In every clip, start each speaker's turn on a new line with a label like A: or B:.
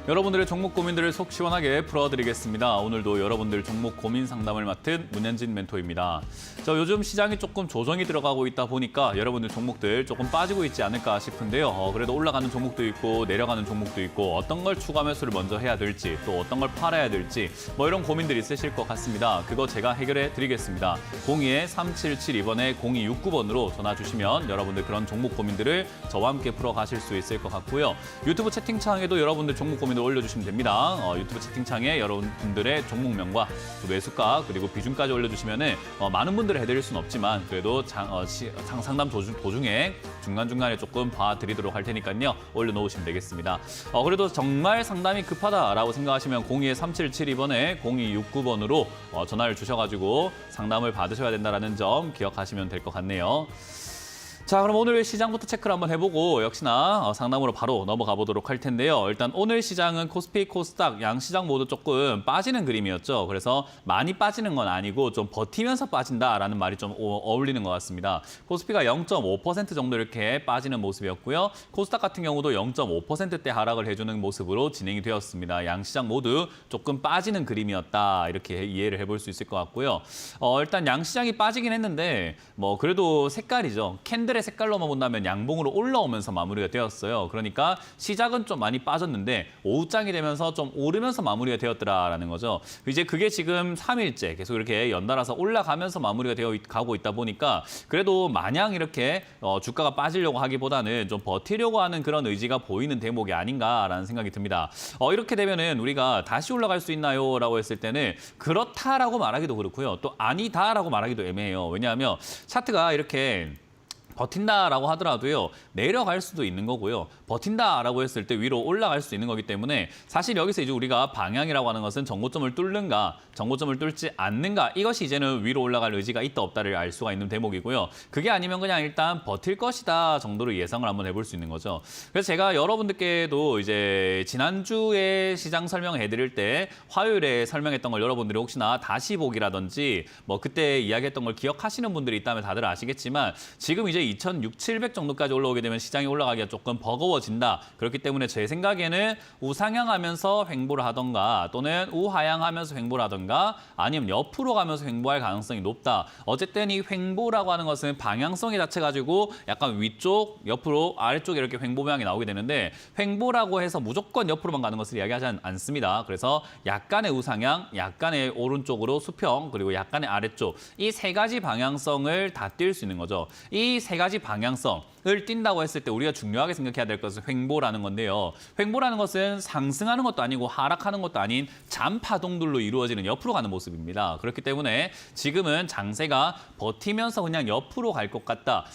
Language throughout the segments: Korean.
A: 여러분들의 종목 고민들을 속 시원하게 풀어드리겠습니다. 오늘도 여러분들 종목 고민 상담을 맡은 문현진 멘토입니다. 요즘 시장이 조금 조정이 들어가고 있다 보니까 여러분들 종목들 조금 빠지고 있지 않을까 싶은데요. 그래도 올라가는 종목도 있고 내려가는 종목도 있고 어떤 걸 추가 매수를 먼저 해야 될지 또 어떤 걸 팔아야 될지 이런 고민들이 있으실 것 같습니다. 그거 제가 해결해 드리겠습니다. 02-3772번에 0269번으로 전화 주시면 여러분들 그런 종목 고민들을 저와 함께 풀어가실 수 있을 것 같고요. 유튜브 채팅창에도 여러분들 종목 고민을 올려주시면 됩니다. 유튜브 채팅창에 여러분들의 종목명과 매수가 그리고 비중까지 올려주시면 많은 분들을 해드릴 수는 없지만 그래도 상담 도중에 중간중간에 조금 봐드리도록 할 테니까요. 올려놓으시면 되겠습니다. 그래도 정말 상담이 급하다라고 생각하시면 02-3772번에 0269번으로 전화를 주셔가지고 상담을 받으셔야 된다는 점 기억하시면 될 것 같네요. 자, 그럼 오늘 시장부터 체크를 한번 해보고 역시나 상담으로 바로 넘어가 보도록 할 텐데요. 일단 오늘 시장은 코스피, 코스닥, 양시장 모두 조금 빠지는 그림이었죠. 그래서 많이 빠지는 건 아니고 좀 버티면서 빠진다라는 말이 좀 어울리는 것 같습니다. 코스피가 0.5% 정도 이렇게 빠지는 모습이었고요. 코스닥 같은 경우도 0.5%대 하락을 해주는 모습으로 진행이 되었습니다. 양시장 모두 조금 빠지는 그림이었다. 이렇게 이해를 해볼 수 있을 것 같고요. 일단 양시장이 빠지긴 했는데 그래도 색깔이죠. 캔들의 색깔로만 본다면 양봉으로 올라오면서 마무리가 되었어요. 그러니까 시작은 좀 많이 빠졌는데 오후장이 되면서 좀 오르면서 마무리가 되었더라라는 거죠. 이제 그게 지금 3일째 계속 이렇게 연달아서 올라가면서 마무리가 가고 있다 보니까 그래도 마냥 이렇게 주가가 빠지려고 하기보다는 좀 버티려고 하는 그런 의지가 보이는 대목이 아닌가라는 생각이 듭니다. 이렇게 되면은 우리가 다시 올라갈 수 있나요? 라고 했을 때는 그렇다라고 말하기도 그렇고요. 또 아니다라고 말하기도 애매해요. 왜냐하면 차트가 이렇게 버틴다라고 하더라도요. 내려갈 수도 있는 거고요. 버틴다라고 했을 때 위로 올라갈 수 있는 거기 때문에 사실 여기서 이제 우리가 방향이라고 하는 것은 정고점을 뚫는가, 정고점을 뚫지 않는가 이것이 이제는 위로 올라갈 의지가 있다 없다를 알 수가 있는 대목이고요. 그게 아니면 그냥 일단 버틸 것이다 정도로 예상을 한번 해볼 수 있는 거죠. 그래서 제가 여러분들께도 이제 지난주에 시장 설명해 드릴 때 화요일에 설명했던 걸 여러분들이 혹시나 다시 보기라든지 그때 이야기했던 걸 기억하시는 분들이 있다면 다들 아시겠지만 지금 이제 2,600, 700 정도까지 올라오게 되면 시장이 올라가기가 조금 버거워진다. 그렇기 때문에 제 생각에는 우상향하면서 횡보를 하던가 또는 우하향하면서 횡보를 하던가 아니면 옆으로 가면서 횡보할 가능성이 높다. 어쨌든 이 횡보라고 하는 것은 방향성이 자체 가지고 약간 위쪽, 옆으로, 아래쪽에 이렇게 횡보 모양이 나오게 되는데 횡보라고 해서 무조건 옆으로만 가는 것을 이야기하지 않습니다. 그래서 약간의 우상향, 약간의 오른쪽으로 수평, 그리고 약간의 아래쪽 이 세 가지 방향성을 다 띌 수 있는 거죠. 이 세 가지 방향성을 띈다고 했을 때 우리가 중요하게 생각해야 될 것은 횡보라는 건데요. 횡보라는 것은 상승하는 것도 아니고 하락하는 것도 아닌 잔파동들로 이루어지는 옆으로 가는 모습입니다. 그렇기 때문에 지금은 장세가 버티면서 그냥 옆으로 갈 것 같다.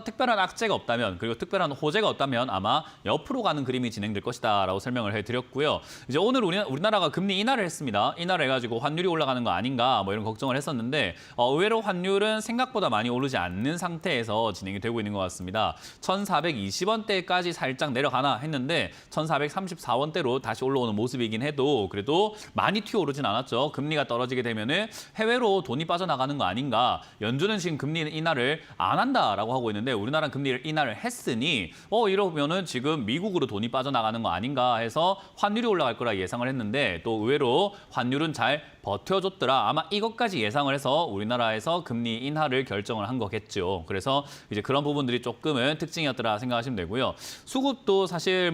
A: 특별한 악재가 없다면 그리고 특별한 호재가 없다면 아마 옆으로 가는 그림이 진행될 것이다 라고 설명을 해드렸고요. 이제 오늘 우리나라가 금리 인하를 했습니다. 인하를 해가지고 환율이 올라가는 거 아닌가 이런 걱정을 했었는데 의외로 환율은 생각보다 많이 오르지 않는 상태에서 진행이 되고 있는 것 같습니다. 1,420원대까지 살짝 내려가나 했는데 1,434원대로 다시 올라오는 모습이긴 해도 그래도 많이 튀어오르진 않았죠. 금리가 떨어지게 되면은 해외로 돈이 빠져나가는 거 아닌가. 연준은 지금 금리 인하를 안 한다라고 하고 있는데 우리나라는 금리를 인하를 했으니 이러면은 지금 미국으로 돈이 빠져나가는 거 아닌가 해서 환율이 올라갈 거라 예상을 했는데 또 의외로 환율은 잘 버텨줬더라. 아마 이것까지 예상을 해서 우리나라에서 금리 인하를 결정을 한 거겠죠. 그래서 이제 그런 부분들이 조금은 특징이었더라 생각하시면 되고요. 수급도 사실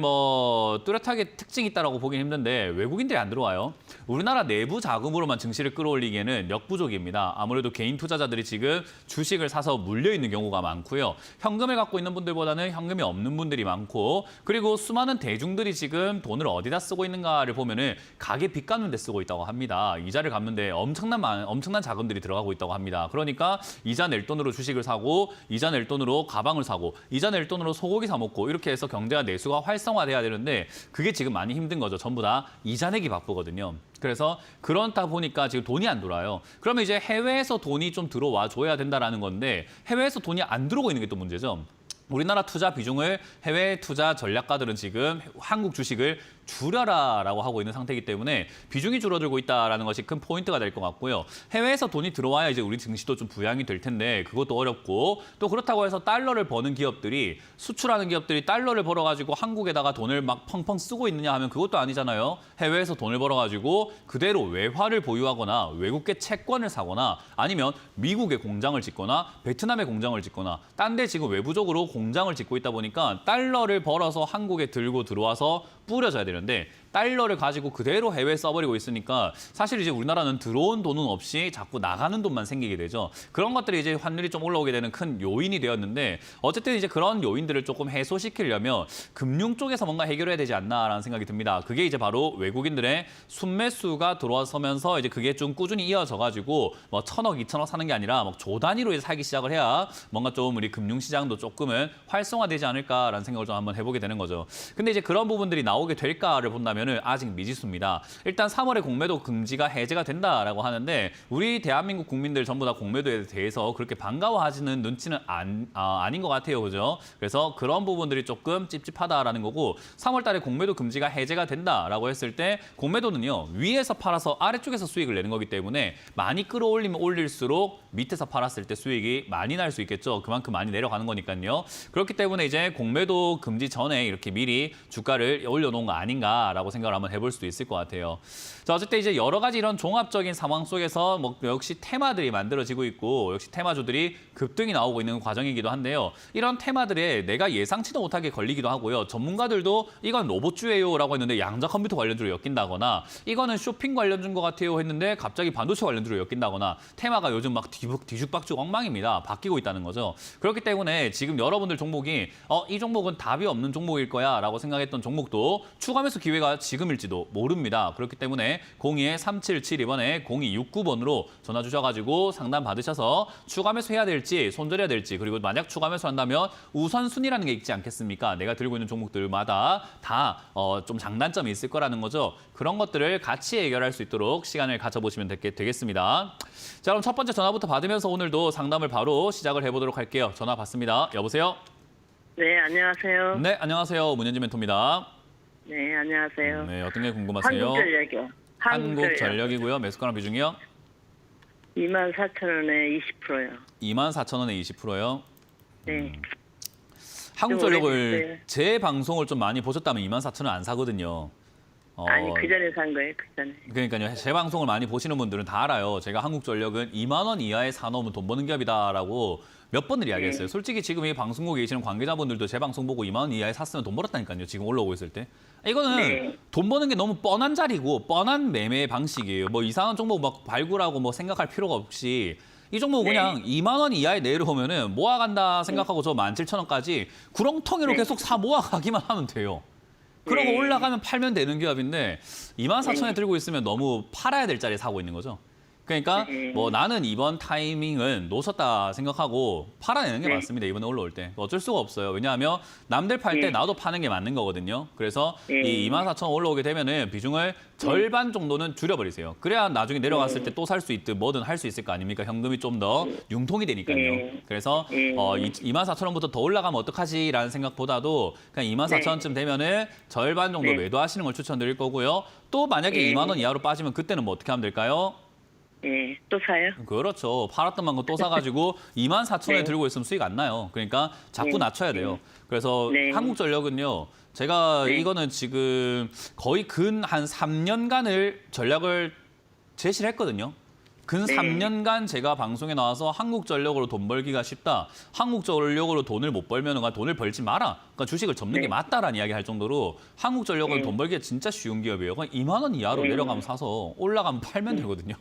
A: 뚜렷하게 특징이 있다라고 보긴 힘든데 외국인들이 안 들어와요. 우리나라 내부 자금으로만 증시를 끌어올리기에는 역부족입니다. 아무래도 개인 투자자들이 지금 주식을 사서 물려 있는 경우가 많고요. 현금을 갖고 있는 분들보다는 현금이 없는 분들이 많고 그리고 수많은 대중들이 지금 돈을 어디다 쓰고 있는가를 보면은 가계 빚 갚는 데 쓰고 있다고 합니다. 이자를 갚는 데 엄청난 자금들이 들어가고 있다고 합니다. 그러니까 이자 낼 돈으로 주식을 사고 이자 낼 돈으로 가방을 사고 이자 낼 돈으로 소고기 사 먹고 이렇게 해서 경제가 내수가 활성화돼야 되는데 그게 지금 많이 힘든 거죠. 전부 다 이자 내기 바쁘거든요. 그래서 그렇다 보니까 지금 돈이 안 들어와요. 그러면 이제 해외에서 돈이 좀 들어와 줘야 된다라는 건데 해외에서 돈이 안 들어오고 있는 게 또 문제죠. 우리나라 투자 비중을 해외 투자 전략가들은 지금 한국 주식을 줄여라라고 하고 있는 상태이기 때문에 비중이 줄어들고 있다는 것이 큰 포인트가 될 것 같고요. 해외에서 돈이 들어와야 이제 우리 증시도 좀 부양이 될 텐데 그것도 어렵고 또 그렇다고 해서 달러를 버는 기업들이 수출하는 기업들이 달러를 벌어가지고 한국에다가 돈을 막 펑펑 쓰고 있느냐 하면 그것도 아니잖아요. 해외에서 돈을 벌어가지고 그대로 외화를 보유하거나 외국계 채권을 사거나 아니면 미국에 공장을 짓거나 베트남에 공장을 짓거나 딴 데 지금 외부적으로 공장을 짓고 있다 보니까 달러를 벌어서 한국에 들고 들어와서 뿌려져야 되는데 달러를 가지고 그대로 해외에 써버리고 있으니까 사실 이제 우리나라는 들어온 돈은 없이 자꾸 나가는 돈만 생기게 되죠. 그런 것들이 이제 환율이 좀 올라오게 되는 큰 요인이 되었는데 어쨌든 이제 그런 요인들을 조금 해소시키려면 금융 쪽에서 뭔가 해결해야 되지 않나라는 생각이 듭니다. 그게 이제 바로 외국인들의 순매수가 들어서면서 이제 그게 좀 꾸준히 이어져가지고 뭐 1,000억, 2,000억 사는 게 아니라 막 조 단위로 이제 사기 시작을 해야 뭔가 좀 우리 금융시장도 조금은 활성화되지 않을까라는 생각을 좀 한번 해보게 되는 거죠. 근데 이제 그런 부분들이 나오게 될까를 본다면 아직 미지수입니다. 일단 3월에 공매도 금지가 해제가 된다라고 하는데 우리 대한민국 국민들 전부 다 공매도에 대해서 그렇게 반가워하지는 눈치는 아닌 것 같아요. 그죠? 그래서 그런 부분들이 조금 찝찝하다라는 거고 3월 달에 공매도 금지가 해제가 된다라고 했을 때 공매도는요. 위에서 팔아서 아래쪽에서 수익을 내는 거기 때문에 많이 끌어올리면 올릴수록 밑에서 팔았을 때 수익이 많이 날 수 있겠죠. 그만큼 많이 내려가는 거니까요. 그렇기 때문에 이제 공매도 금지 전에 이렇게 미리 주가를 올려놓은 거 아닌가라고 생각을 한번 해볼 수도 있을 것 같아요. 자, 어쨌든 이제 여러 가지 이런 종합적인 상황 속에서 뭐 역시 테마들이 만들어지고 있고 역시 테마주들이 급등이 나오고 있는 과정이기도 한데요. 이런 테마들에 내가 예상치도 못하게 걸리기도 하고요. 전문가들도 이건 로봇주예요라고 했는데 양자 컴퓨터 관련주로 엮인다거나 이거는 쇼핑 관련주인 것 같아요 했는데 갑자기 반도체 관련주로 엮인다거나 테마가 요즘 막 뒤죽박죽 엉망입니다. 바뀌고 있다는 거죠. 그렇기 때문에 지금 여러분들 종목이 이 종목은 답이 없는 종목일 거야 라고 생각했던 종목도 추가 매수 기회가 지금일지도 모릅니다. 그렇기 때문에 02-3772번에 0269번으로 전화 주셔가지고 상담 받으셔서 추가 매수해야 될지 손절해야 될지 그리고 만약 추가 매수한다면 우선순위라는 게 있지 않겠습니까? 내가 들고 있는 종목들마다 다 좀 장단점이 있을 거라는 거죠. 그런 것들을 같이 해결할 수 있도록 시간을 가져보시면 되겠습니다. 자, 그럼 첫 번째 전화부터 받으면서 오늘도 상담을 바로 시작을 해보도록 할게요. 전화 받습니다. 여보세요?
B: 네, 안녕하세요.
A: 네, 안녕하세요. 문현진 멘토입니다.
B: 네, 안녕하세요.
A: 네, 어떤 게 궁금하세요?
B: 한국전력이요.
A: 한국전력이고요. 매수가랑 비중이요?
B: 24,000원에 20%요.
A: 24,000원에 20%요?
B: 네.
A: 한국전력을 제 방송을 좀 많이 보셨다면 24,000원 안 사거든요.
B: 아니, 그 전에 산 거예요, 그 전에.
A: 그러니까요. 제 방송을 많이 보시는 분들은 다 알아요. 제가 한국전력은 2만 원 이하에 사놓으면 돈 버는 기업이다라고 몇 번을 이야기했어요. 솔직히 지금 이 방송국에 계시는 관계자분들도 제 방송 보고 2만 원 이하에 샀으면 돈 벌었다니까요. 지금 올라오고 있을 때. 이거는 돈 버는 게 너무 뻔한 자리고 뻔한 매매 방식이에요. 뭐 이상한 종목 막 발굴하고 뭐 생각할 필요가 없이 이 종목 그냥 2만 원 이하에 내려오면은 모아간다 생각하고 저 17,000원까지 구렁텅이로 계속 사 모아가기만 하면 돼요. 그러고 올라가면 팔면 되는 기업인데 24,000원에 들고 있으면 너무 팔아야 될 자리에 사고 있는 거죠. 그러니까 뭐 나는 이번 타이밍은 놓쳤다 생각하고 팔아내는 게 맞습니다. 이번에 올라올 때. 어쩔 수가 없어요. 왜냐하면 남들 팔 때 나도 파는 게 맞는 거거든요. 그래서 이 24,000원 올라오게 되면은 비중을 절반 정도는 줄여버리세요. 그래야 나중에 내려갔을 때 또 살 수 있든 뭐든 할 수 있을 거 아닙니까? 현금이 좀 더 융통이 되니까요. 그래서 24,000원부터 더 올라가면 어떡하지라는 생각보다도 그냥 24,000원쯤 되면은 절반 정도 매도하시는 걸 추천드릴 거고요. 또 만약에 2만 원 이하로 빠지면 그때는 뭐 어떻게 하면 될까요?
B: 네, 또 사요?
A: 그렇죠. 팔았던 만큼 또 사가지고 24,000원에 들고 있으면 수익 안 나요. 그러니까 자꾸 낮춰야 돼요. 그래서 한국전력은요. 제가 이거는 지금 거의 근 한 3년간을 전략을 제시를 했거든요. 근 3년간 제가 방송에 나와서 한국전력으로 돈 벌기가 쉽다. 한국전력으로 돈을 못 벌면 돈을 벌지 마라. 그러니까 주식을 접는 게 맞다라는 이야기 할 정도로 한국전력은 돈 벌기가 진짜 쉬운 기업이에요. 그냥 2만 원 이하로 내려가면 사서 올라가면 팔면 되거든요.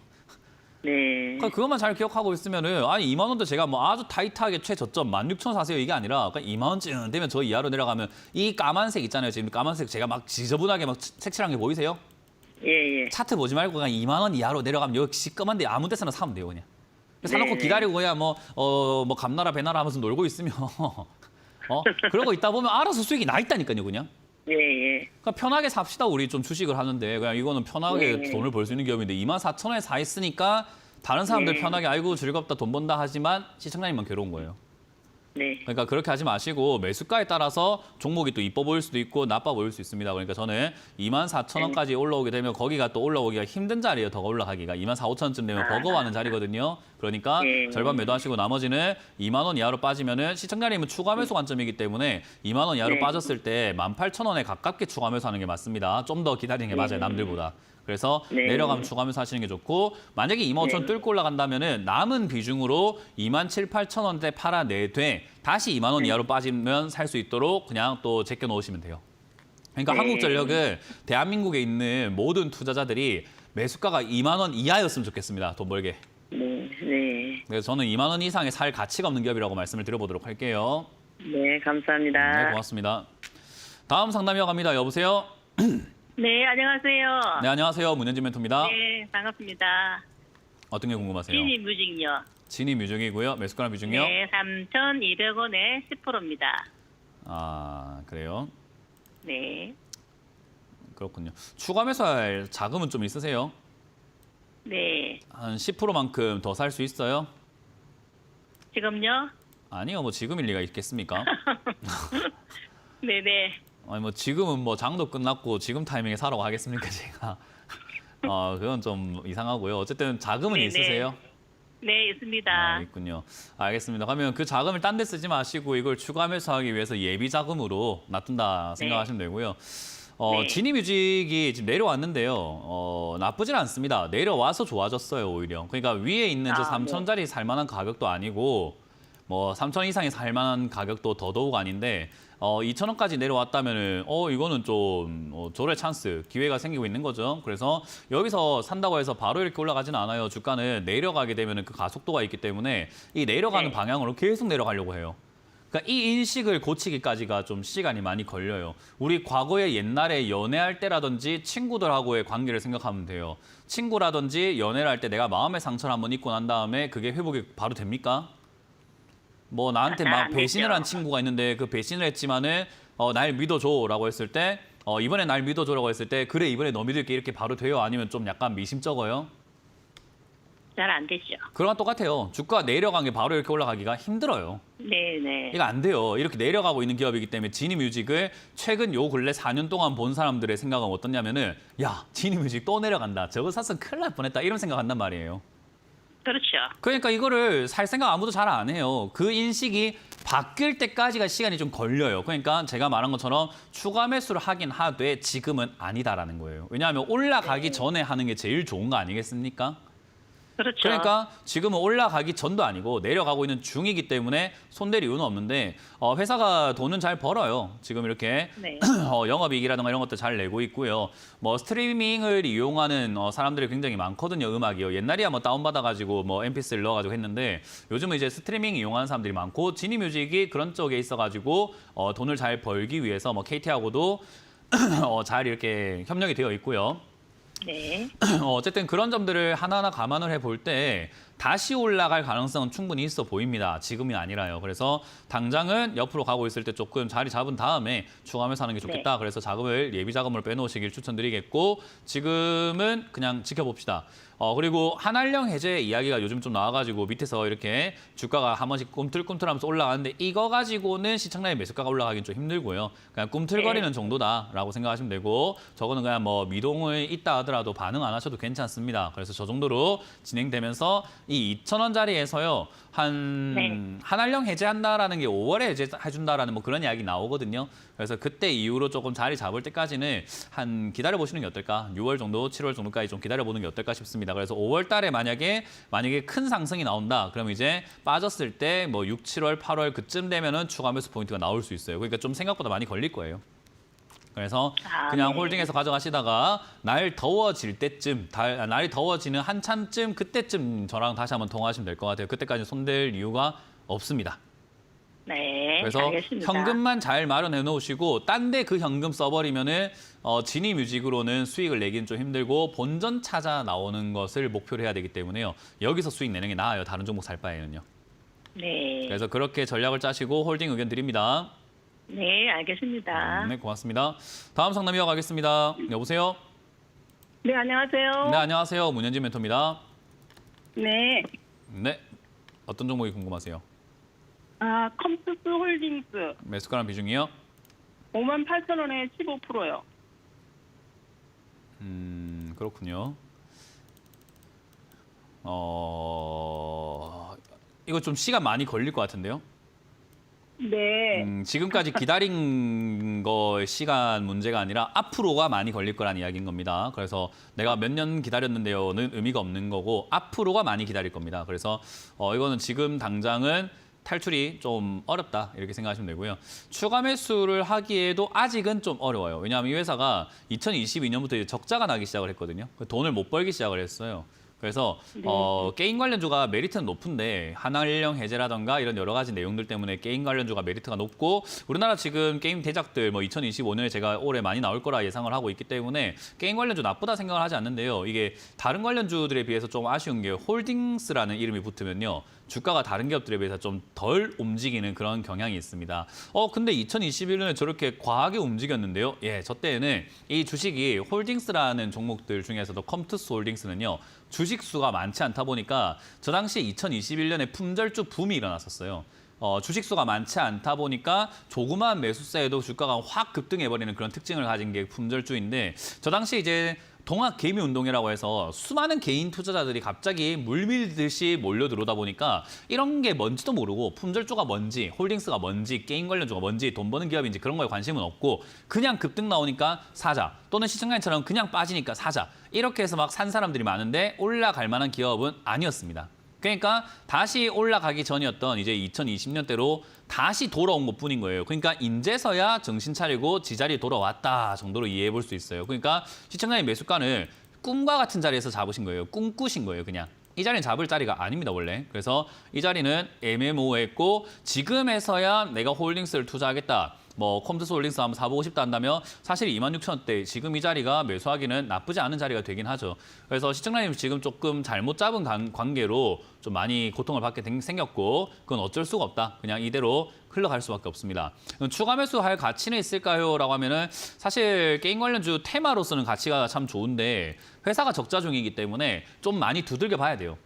B: 네.
A: 그러니까 그것만 잘 기억하고 있으면은 아니 2만 원도 제가 뭐 아주 타이트하게 최저점 16,000원 사세요 이게 아니라 그러니까 2만 원쯤 되면 저 이하로 내려가면 이 까만색 있잖아요. 지금 까만색 제가 막 지저분하게 막 색칠한 게 보이세요?
B: 예.
A: 차트 보지 말고 그냥 2만 원 이하로 내려가면 여기 시꺼먼데 아무 데서나 사면 돼요 그냥. 사놓고 기다리고 그냥 뭐 감나라 배나라 하면서 놀고 있으면 그러고 있다 보면 알아서 수익이 나 있다니까요 그냥.
B: 예.
A: 그러니까 편하게 삽시다 우리 좀 주식을 하는데 그냥 이거는 편하게 돈을 벌 수 있는 기업인데 24,000원에 사 있으니까 다른 사람들 편하게 아이고 즐겁다 돈 번다 하지만 시청자님만 괴로운 거예요.
B: 네.
A: 그러니까 그렇게 하지 마시고 매수가에 따라서 종목이 또 이뻐 보일 수도 있고 나빠 보일 수 있습니다. 그러니까 저는 24,000원까지 올라오게 되면 거기가 또 올라오기가 힘든 자리예요. 더 올라가기가 24,500원쯤 되면 버거워하는 자리거든요. 그러니까
B: 예.
A: 절반 매도하시고 나머지는 2만 원 이하로 빠지면은 시청자님은 추가 매수 관점이기 때문에 2만 원 이하로
B: 네.
A: 빠졌을 때 18,000원에 가깝게 추가 매수하는 게 맞습니다. 좀 더 기다리는 게 맞아요. 남들보다. 그래서
B: 네.
A: 내려가면 추가하면서 하시는 게 좋고 만약에 25,000원 뚫고 올라간다면은 남은 비중으로 27,800원대 팔아내되 다시 2만 원 이하로 빠지면 살 수 있도록 그냥 또 제껴 놓으시면 돼요. 그러니까
B: 네.
A: 한국전력은 대한민국에 있는 모든 투자자들이 매수가가 2만 원 이하였으면 좋겠습니다. 돈 벌게.
B: 네.
A: 그래서 저는 2만 원 이상의 살 가치가 없는 기업이라고 말씀을 드려보도록 할게요.
B: 네, 감사합니다.
A: 네, 고맙습니다. 다음 상담 이어갑니다. 여보세요?
B: 네, 안녕하세요.
A: 네, 안녕하세요. 문현진 멘토입니다.
B: 네, 반갑습니다.
A: 어떤 게 궁금하세요?
B: 진입 뮤직요.
A: 진입 뮤직이고요. 매수가랑 비중이요?
B: 네, 3,200원에 10%입니다.
A: 아, 그래요?
B: 네.
A: 그렇군요. 추가 매수할 자금은 좀 있으세요?
B: 네.
A: 한 10%만큼 더 살 수 있어요?
B: 지금요?
A: 아니요, 뭐 지금일 리가 있겠습니까?
B: 네네.
A: 아니 뭐 지금은 뭐 장도 끝났고 지금 타이밍에 사라고 하겠습니까, 제가? 그건 좀 이상하고요. 어쨌든 자금은
B: 네네.
A: 있으세요?
B: 네, 있습니다.
A: 아, 있군요. 알겠습니다. 그러면 그 자금을 딴 데 쓰지 마시고 이걸 추가 매수하기 위해서 예비 자금으로 놔둔다 생각하시면 되고요.
B: 네.
A: 진입 유직이 지금 내려왔는데요. 나쁘진 않습니다. 내려와서 좋아졌어요, 오히려. 그러니까 위에 있는 저 3,000짜리 살만한 가격도 아니고 뭐 3,000 이상의 살만한 가격도 더더욱 아닌데 2,000원까지 내려왔다면은 이거는 좀 조례 찬스, 기회가 생기고 있는 거죠. 그래서 여기서 산다고 해서 바로 이렇게 올라가지는 않아요. 주가는 내려가게 되면은 그 가속도가 있기 때문에 이 내려가는
B: 네.
A: 방향으로 계속 내려가려고 해요. 그러니까 이 인식을 고치기까지가 좀 시간이 많이 걸려요. 우리 과거에 옛날에 연애할 때라든지 친구들하고의 관계를 생각하면 돼요. 친구라든지 연애를 할 때 내가 마음의 상처를 한번 입고 난 다음에 그게 회복이 바로 됩니까? 뭐 나한테 막
B: 안
A: 배신을
B: 되죠.
A: 한 친구가 있는데 그 배신을 했지만은 날 믿어줘라고 했을 때 이번에 날 믿어줘라고 했을 때 그래 이번에 너 믿을게 이렇게 바로 돼요? 아니면 좀 약간 미심쩍어요?
B: 잘 안 되죠.
A: 그거랑 똑같아요. 주가 내려간 게 바로 이렇게 올라가기가 힘들어요.
B: 네네.
A: 이거 안 돼요. 이렇게 내려가고 있는 기업이기 때문에 지니뮤직을 최근 요 근래 4년 동안 본 사람들의 생각은 어떠냐면은 야 지니뮤직 또 내려간다. 저거 샀으면 큰일 날 뻔했다. 이런 생각한단 말이에요.
B: 그렇죠.
A: 그러니까 이거를 살 생각 아무도 잘 안 해요. 그 인식이 바뀔 때까지가 시간이 좀 걸려요. 그러니까 제가 말한 것처럼 추가 매수를 하긴 하되 지금은 아니다라는 거예요. 왜냐하면 올라가기 전에 하는 게 제일 좋은 거 아니겠습니까?
B: 그렇죠.
A: 그러니까 지금은 올라가기 전도 아니고 내려가고 있는 중이기 때문에 손댈 이유는 없는데 회사가 돈은 잘 벌어요. 지금 이렇게
B: 네.
A: 영업이익이라든가 이런 것도 잘 내고 있고요. 뭐 스트리밍을 이용하는 사람들이 굉장히 많거든요. 음악이요. 옛날이야 뭐 다운받아가지고 뭐 MP3를 넣어가지고 했는데 요즘은 이제 스트리밍 이용하는 사람들이 많고 지니뮤직이 그런 쪽에 있어가지고 돈을 잘 벌기 위해서 뭐 KT하고도 잘 이렇게 협력이 되어 있고요.
B: 네.
A: 어쨌든 그런 점들을 하나하나 감안을 해볼 때 다시 올라갈 가능성은 충분히 있어 보입니다. 지금이 아니라요. 그래서 당장은 옆으로 가고 있을 때 조금 자리 잡은 다음에 추가하면서 하는 게 좋겠다. 그래서 자금을 예비 자금으로 빼놓으시길 추천드리겠고 지금은 그냥 지켜봅시다. 그리고 한알령 해제 이야기가 요즘 좀 나와가지고 밑에서 이렇게 주가가 한 번씩 꿈틀꿈틀하면서 올라가는데 이거 가지고는 시청량의 매수가가 올라가긴 좀 힘들고요. 그냥 꿈틀거리는 정도다라고 생각하시면 되고 저거는 그냥 뭐 미동을 있다 하더라도 반응 안 하셔도 괜찮습니다. 그래서 저 정도로 진행되면서 이 2,000원짜리에서요. 한알령 해제한다라는 게 5월에 해제해준다라는 뭐 그런 이야기 나오거든요. 그래서 그때 이후로 조금 자리 잡을 때까지는 한 기다려보시는 게 어떨까? 6월 정도, 7월 정도까지 좀 기다려보는 게 어떨까 싶습니다. 그래서 5월 달에 만약에 큰 상승이 나온다. 그럼 이제 빠졌을 때 뭐 6, 7월, 8월 그쯤 되면은 추가 매수 포인트가 나올 수 있어요. 그러니까 좀 생각보다 많이 걸릴 거예요. 그래서 그냥
B: 네.
A: 홀딩해서 가져가시다가 날 더워질 때쯤, 날이 더워지는 한참쯤 그때쯤 저랑 다시 한번 통화하시면 될 것 같아요. 그때까지 손댈 이유가 없습니다.
B: 네.
A: 그래서
B: 알겠습니다.
A: 현금만 잘 마련해 놓으시고 딴 데 그 현금 써버리면은 지니뮤직으로는 수익을 내기는 좀 힘들고 본전 찾아 나오는 것을 목표로 해야 되기 때문에요. 여기서 수익 내는 게 나아요. 다른 종목 살 바에는요.
B: 네.
A: 그래서 그렇게 전략을 짜시고 홀딩 의견 드립니다.
B: 네, 알겠습니다.
A: 네, 고맙습니다. 다음 상담 이어가겠습니다. 여보세요?
B: 네, 안녕하세요.
A: 네, 안녕하세요. 문현진 멘토입니다.
B: 네.
A: 네, 어떤 종목이 궁금하세요?
B: 컴투스 홀딩스
A: 매수가랑 비중이요?
B: 58,000원에 15%요.
A: 그렇군요. 이거 좀 시간 많이 걸릴 것 같은데요?
B: 네.
A: 지금까지 기다린 거의 시간 문제가 아니라 앞으로가 많이 걸릴 거라는 이야기인 겁니다. 그래서 내가 몇 년 기다렸는데요는 의미가 없는 거고 앞으로가 많이 기다릴 겁니다. 그래서 이거는 지금 당장은 탈출이 좀 어렵다 이렇게 생각하시면 되고요. 추가 매수를 하기에도 아직은 좀 어려워요. 왜냐하면 이 회사가 2022년부터 이제 적자가 나기 시작을 했거든요. 돈을 못 벌기 시작을 했어요. 그래서 게임 관련주가 메리트는 높은데 한한령 해제라던가 이런 여러 가지 내용들 때문에 게임 관련주가 메리트가 높고 우리나라 지금 게임 대작들 뭐 2025년에 제가 올해 많이 나올 거라 예상을 하고 있기 때문에 게임 관련주 나쁘다 생각을 하지 않는데요. 이게 다른 관련주들에 비해서 좀 아쉬운 게 홀딩스라는 이름이 붙으면요. 주가가 다른 기업들에 비해서 좀 덜 움직이는 그런 경향이 있습니다. 근데 2021년에 저렇게 과하게 움직였는데요. 예, 저 때에는 이 주식이 홀딩스라는 종목들 중에서도 컴투스 홀딩스는요. 주식 수가 많지 않다 보니까 저 당시 2021년에 품절주 붐이 일어났었어요. 주식 수가 많지 않다 보니까 조그마한 매수세에도 주가가 확 급등해버리는 그런 특징을 가진 게 품절주인데 저 당시 이제 동학 개미 운동이라고 해서 수많은 개인 투자자들이 갑자기 물밀듯이 몰려 들어오다 보니까 이런 게 뭔지도 모르고 품절주가 뭔지 홀딩스가 뭔지 게임 관련주가 뭔지 돈 버는 기업인지 그런 거에 관심은 없고 그냥 급등 나오니까 사자 또는 시청자님처럼 그냥 빠지니까 사자 이렇게 해서 막 산 사람들이 많은데 올라갈 만한 기업은 아니었습니다. 그러니까 다시 올라가기 전이었던 이제 2020년대로 다시 돌아온 것뿐인 거예요. 그러니까 인제서야 정신 차리고 지자리에 돌아왔다 정도로 이해해 볼 수 있어요. 그러니까 시청자님 매수가를 꿈과 같은 자리에서 잡으신 거예요. 꿈꾸신 거예요, 그냥. 이 자리는 잡을 자리가 아닙니다, 원래. 그래서 이 자리는 애매모호했고 지금에서야 내가 홀딩스를 투자하겠다. 뭐 컴투스 홀딩스 한번 사보고 싶다 한다면 사실 26,000원대 지금 이 자리가 매수하기는 나쁘지 않은 자리가 되긴 하죠. 그래서 시청자님 지금 조금 잘못 잡은 관계로 좀 많이 고통을 받게 생겼고 그건 어쩔 수가 없다. 그냥 이대로 흘러갈 수밖에 없습니다. 추가 매수할 가치는 있을까요? 라고 하면은 사실 게임 관련주 테마로서는 가치가 참 좋은데 회사가 적자 중이기 때문에 좀 많이 두들겨 봐야 돼요.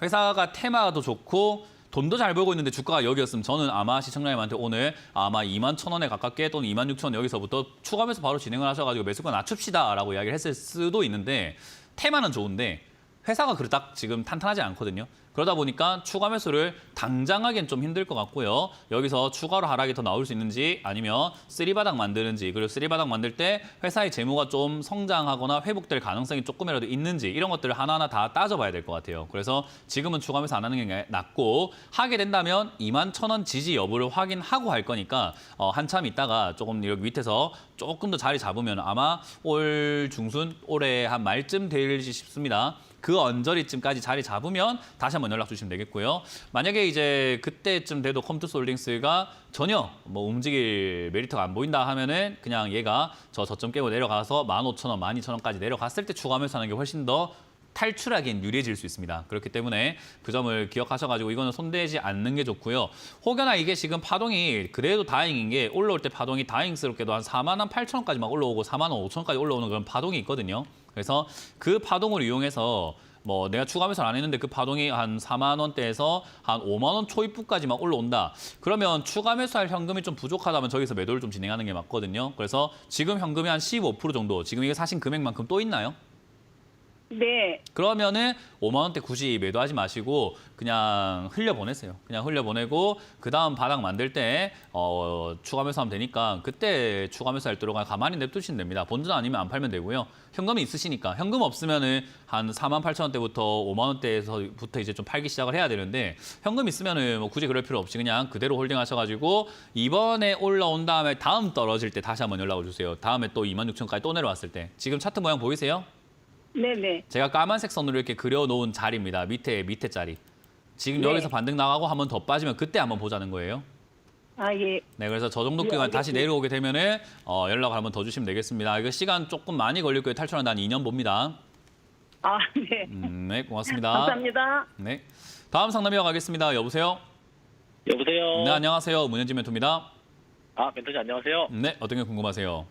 A: 회사가 테마도 좋고 돈도 잘 벌고 있는데 주가가 여기였으면 저는 아마 시청자님한테 오늘 아마 21,000원에 가깝게 또는 26,000원 여기서부터 추가 매수 바로 진행을 하셔가지고 매수가 낮춥시다라고 이야기를 했을 수도 있는데 테마는 좋은데 회사가 그렇다 지금 탄탄하지 않거든요. 그러다 보니까 추가 매수를 당장 하기엔 좀 힘들 것 같고요. 여기서 추가로 하락이 더 나올 수 있는지 아니면 쓰리바닥 만드는지 그리고 쓰리바닥 만들 때 회사의 재무가 좀 성장하거나 회복될 가능성이 조금이라도 있는지 이런 것들을 하나하나 다 따져봐야 될 것 같아요. 그래서 지금은 추가 매수 안 하는 게 낫고 하게 된다면 21,000원 지지 여부를 확인하고 할 거니까 한참 있다가 조금 여기 밑에서 조금 더 자리 잡으면 아마 올 중순 올해 한 말쯤 되지 싶습니다. 그 언저리쯤까지 자리 잡으면 다시 한번 연락 주시면 되겠고요. 만약에 이제 그때쯤 돼도 컴투스 홀딩스가 전혀 뭐 움직일 메리트가 안 보인다 하면은 그냥 얘가 저점 깨고 내려가서 15,000원, 12,000원까지 내려갔을 때 추가 매수하는 게 훨씬 더 탈출하기엔 유리해질 수 있습니다. 그렇기 때문에 그 점을 기억하셔가지고 이거는 손대지 않는 게 좋고요. 혹여나 이게 지금 파동이 그래도 다행인 게 올라올 때 파동이 다행스럽게도 한 48,000원까지 막 올라오고 45,000원까지 올라오는 그런 파동이 있거든요. 그래서 그 파동을 이용해서 뭐 내가 추가 매수를 안 했는데 그 파동이 한 4만 원대에서 한 5만 원 초입부까지 막 올라온다. 그러면 추가 매수할 현금이 좀 부족하다면 저기서 매도를 좀 진행하는 게 맞거든요. 그래서 지금 현금이 한 15% 정도, 지금 이거 사신 금액만큼 또 있나요?
B: 네.
A: 그러면은 5만 원대 굳이 매도하지 마시고 그냥 흘려보내세요. 그냥 흘려보내고 그 다음 바닥 만들 때 추가 매수하면 되니까 그때 추가 매수할 때로 가만히 냅두시면 됩니다. 본전 아니면 안 팔면 되고요. 현금이 있으시니까 현금 없으면은 한 48,000원대부터 5만 원대에서부터 이제 좀 팔기 시작을 해야 되는데 현금 있으면은 뭐 굳이 그럴 필요 없이 그냥 그대로 홀딩하셔가지고 이번에 올라온 다음에 다음 떨어질 때 다시 한번 연락을 주세요. 다음에 또 26,000원까지 또 내려왔을 때 지금 차트 모양 보이세요?
B: 네네.
A: 제가 까만색 선으로 이렇게 그려놓은 자리입니다. 밑에 자리. 지금
B: 네.
A: 여기서 반등 나가고 한번 더 빠지면 그때 한번 보자는 거예요.
B: 아, 예.
A: 네, 그래서 저 정도
B: 네,
A: 기간 다시
B: 알겠습니다.
A: 내려오게 되면은 연락을 한번 더 주시면 되겠습니다. 이거 시간 조금 많이 걸릴 거예요. 탈출한다 한 2년 봅니다.
B: 아, 네.
A: 네, 고맙습니다.
B: 감사합니다.
A: 네, 다음 상담 이어가겠습니다. 여보세요?
C: 여보세요.
A: 네, 안녕하세요. 문현진 멘토입니다.
C: 멘토님 안녕하세요.
A: 네, 어떤 게 궁금하세요?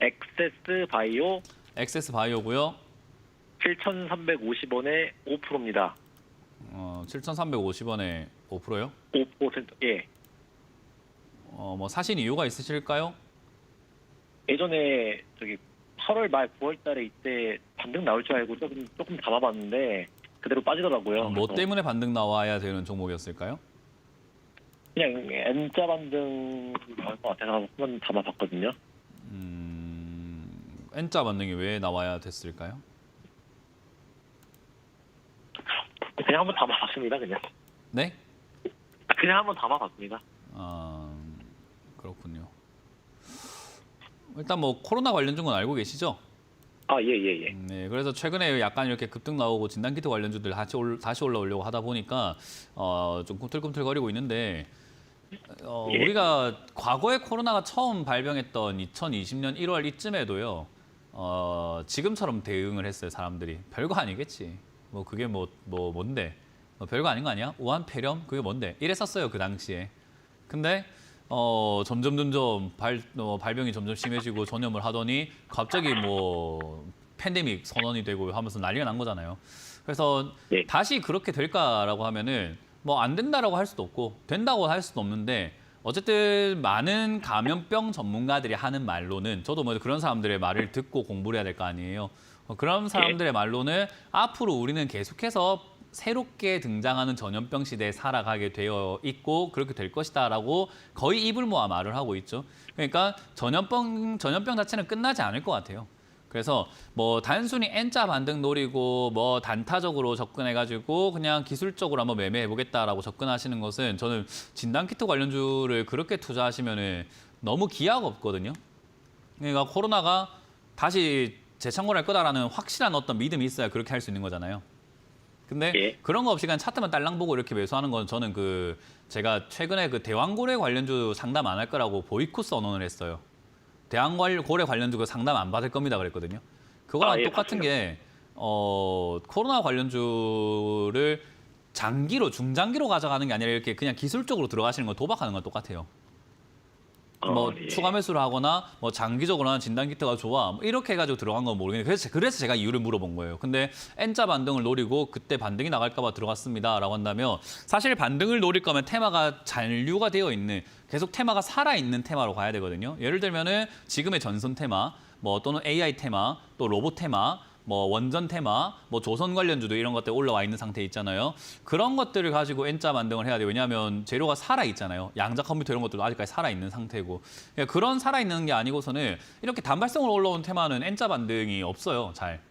C: 엑세스 바이오
A: 엑세스 바이오고요.
C: 7,350원에 5%입니다.
A: 7,350원에 5%요?
C: 5%. 예.
A: 뭐 사신 이유가 있으실까요?
C: 예전에 저기 8월 말 9월 달에 이때 반등 나올 줄 알고 조금 담아봤는데 그대로 빠지더라고요.
A: 뭐
C: 그래서
A: 때문에 반등 나와야 되는 종목이었을까요?
C: 그냥 N자 반등 나올 것 같아서 한번 담아봤거든요.
A: N자 반등이 왜 나와야 됐을까요?
C: 그냥 한번 담아봤습니다.
A: 네?
C: 그냥 한번 담아봤습니다.
A: 아, 그렇군요. 일단 뭐 코로나 관련준 건 알고 계시죠?
C: 아, 예.
A: 네, 그래서 최근에 약간 이렇게 급등 나오고 진단키트 관련주들 다시 올라오려고 하다 보니까 좀 꿈틀꿈틀거리고 있는데
C: 예.
A: 우리가 과거에 코로나가 처음 발병했던 2020년 1월 이쯤에도요. 지금처럼 대응을 했어요, 사람들이. 별거 아니겠지. 뭐 그게 뭔데? 별거 아닌 거 아니야? 우한 폐렴? 그게 뭔데? 이랬었어요, 그 당시에. 근데 점점 발병이 점점 심해지고 전염을 하더니 갑자기 뭐 팬데믹 선언이 되고 하면서 난리가 난 거잖아요. 그래서
C: 네.
A: 다시 그렇게 될까라고 하면은 뭐 안 된다라고 할 수도 없고 된다고 할 수도 없는데 어쨌든 많은 감염병 전문가들이 하는 말로는 저도 뭐 그런 사람들의 말을 듣고 공부를 해야 될 거 아니에요. 그런 사람들의 말로는 앞으로 우리는 계속해서 새롭게 등장하는 전염병 시대에 살아가게 되어 있고 그렇게 될 것이다라고 거의 입을 모아 말을 하고 있죠. 그러니까 전염병 자체는 끝나지 않을 것 같아요. 그래서 뭐 단순히 N자 반등 노리고 뭐 단타적으로 접근해가지고 그냥 기술적으로 한번 매매해보겠다라고 접근하시는 것은 저는 진단키트 관련주를 그렇게 투자하시면은 너무 기회가 없거든요. 그러니까 코로나가 다시 재창궐할 거다라는 확실한 어떤 믿음이 있어야 그렇게 할 수 있는 거잖아요. 근데
C: 예.
A: 그런 거 없이 그냥 차트만 딸랑 보고 이렇게 매수하는 건 저는 제가 최근에 대왕고래 관련주 상담 안 할 거라고 보이콧 선언을 했어요. 대왕고래 관련주 상담 안 받을 겁니다 그랬거든요. 그거랑
C: 예,
A: 똑같은
C: 맞습니다.
A: 게 코로나 관련주를 중장기로 가져가는 게 아니라 이렇게 그냥 기술적으로 들어가시는 건 도박하는 건 똑같아요. 뭐
C: 예.
A: 추가 매수를 하거나 뭐 장기적으로 하는 진단키트가 좋아 뭐 이렇게 해가지고 들어간 건 모르겠는데 그래서 제가 이유를 물어본 거예요. 근데 N자 반등을 노리고 그때 반등이 나갈까 봐 들어갔습니다라고 한다면 사실 반등을 노릴 거면 테마가 잔류가 되어 있는 계속 테마가 살아있는 테마로 가야 되거든요. 예를 들면은 지금의 전선 테마 뭐 또는 AI 테마 또 로봇 테마 뭐 원전 테마, 뭐 조선 관련주도 이런 것들 올라와 있는 상태에 있잖아요. 그런 것들을 가지고 N자 반등을 해야 돼요. 왜냐하면 재료가 살아 있잖아요. 양자 컴퓨터 이런 것들도 아직까지 살아 있는 상태고. 그러니까 그런 살아 있는 게 아니고서는 이렇게 단발성으로 올라온 테마는 N자 반등이 없어요. 잘.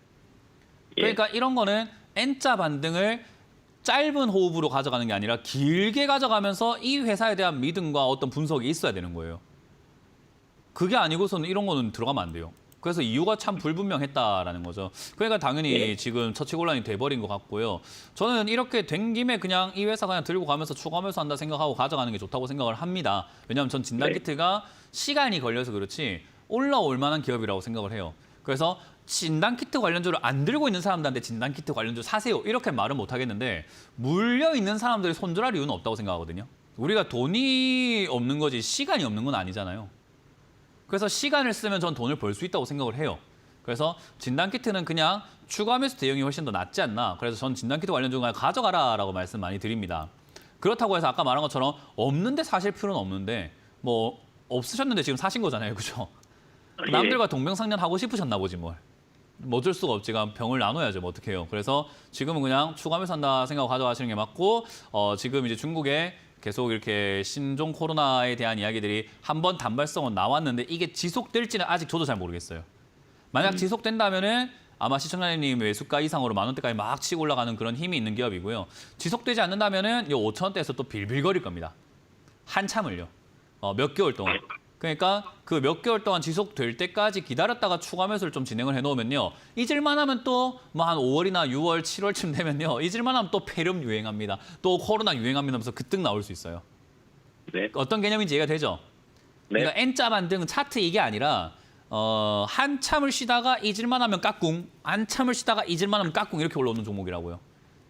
A: 그러니까 이런 거는 N자 반등을 짧은 호흡으로 가져가는 게 아니라 길게 가져가면서 이 회사에 대한 믿음과 어떤 분석이 있어야 되는 거예요. 그게 아니고서는 이런 거는 들어가면 안 돼요. 그래서 이유가 참 불분명했다라는 거죠. 그러니까 당연히 지금 처치곤란이 돼버린 것 같고요. 저는 이렇게 된 김에 그냥 이 회사 그냥 들고 가면서 추가하면서 한다 생각하고 가져가는 게 좋다고 생각을 합니다. 왜냐하면 전 진단키트가 시간이 걸려서 그렇지 올라올 만한 기업이라고 생각을 해요. 그래서 진단키트 관련주를 안 들고 있는 사람들한테 진단키트 관련주 사세요. 이렇게 말은 못 하겠는데 물려 있는 사람들이 손절할 이유는 없다고 생각하거든요. 우리가 돈이 없는 거지 시간이 없는 건 아니잖아요. 그래서 시간을 쓰면 전 돈을 벌 수 있다고 생각을 해요. 그래서 진단키트는 그냥 추가 매수 대응이 훨씬 더 낫지 않나. 그래서 전 진단키트 관련주 그냥 가져가라라고 말씀 많이 드립니다. 그렇다고 해서 아까 말한 것처럼 없는데 사실 필요는 없는데 뭐 없으셨는데 지금 사신 거잖아요. 그죠? 남들과 동병상련 하고 싶으셨나 보지 뭘. 뭐 어쩔 수가 없지. 병을 나눠야죠. 뭐 어떻게 해요. 그래서 지금은 그냥 추가 매수 한다 생각하고 가져가시는 게 맞고 지금 이제 중국에 계속 이렇게 신종 코로나에 대한 이야기들이 한번 단발성은 나왔는데 이게 지속될지는 아직 저도 잘 모르겠어요. 만약 지속된다면은 아마 시청자님 매수가 이상으로 10,000원대까지 막 치고 올라가는 그런 힘이 있는 기업이고요. 지속되지 않는다면은 이 5,000원대에서 또 빌빌거릴 겁니다. 한참을요. 몇 개월 동안. 그러니까 그 몇 개월 동안 지속될 때까지 기다렸다가 추가 매수를 좀 진행을 해놓으면요. 잊을만 하면 또 뭐 한 5월이나 6월, 7월쯤 되면요. 잊을만 하면 또 폐렴 유행합니다. 또 코로나 유행합니다 하면서 급등 나올 수 있어요.
C: 네.
A: 어떤 개념인지 이해가 되죠?
C: 네.
A: 그러니까 N자 반등 차트 이게 아니라 한참을 쉬다가 잊을만 하면 깍꿍, 한참을 쉬다가 잊을만 하면 깍꿍 이렇게 올라오는 종목이라고요.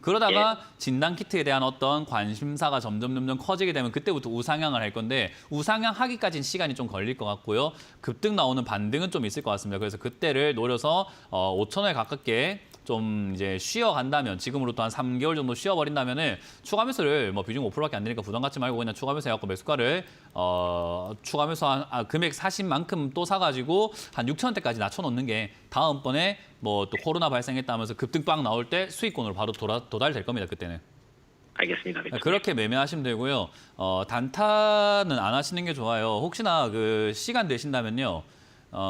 A: 그러다가 진단키트에 대한 어떤 관심사가 점점 커지게 되면 그때부터 우상향을 할 건데 우상향하기까지는 시간이 좀 걸릴 것 같고요. 급등 나오는 반등은 좀 있을 것 같습니다. 그래서 그때를 노려서 5,000원에 가깝게 좀 이제 쉬어간다면 지금으로부터 한 3개월 정도 쉬어버린다면은 추가 매수를 뭐 비중 5%밖에 안 되니까 부담 갖지 말고 그냥 추가 매수 해갖고 매수가를 추가 매수 금액 사신 만큼 또 사가지고 한 6천원대까지 낮춰놓는 게 다음번에 뭐 또 코로나 발생했다면서 급등빵 나올 때 수익권으로 바로 도달될 겁니다. 그때는.
C: 알겠습니다. 매니저님.
A: 그렇게 매매하시면 되고요. 단타는 안 하시는 게 좋아요. 혹시나 그 시간 되신다면요.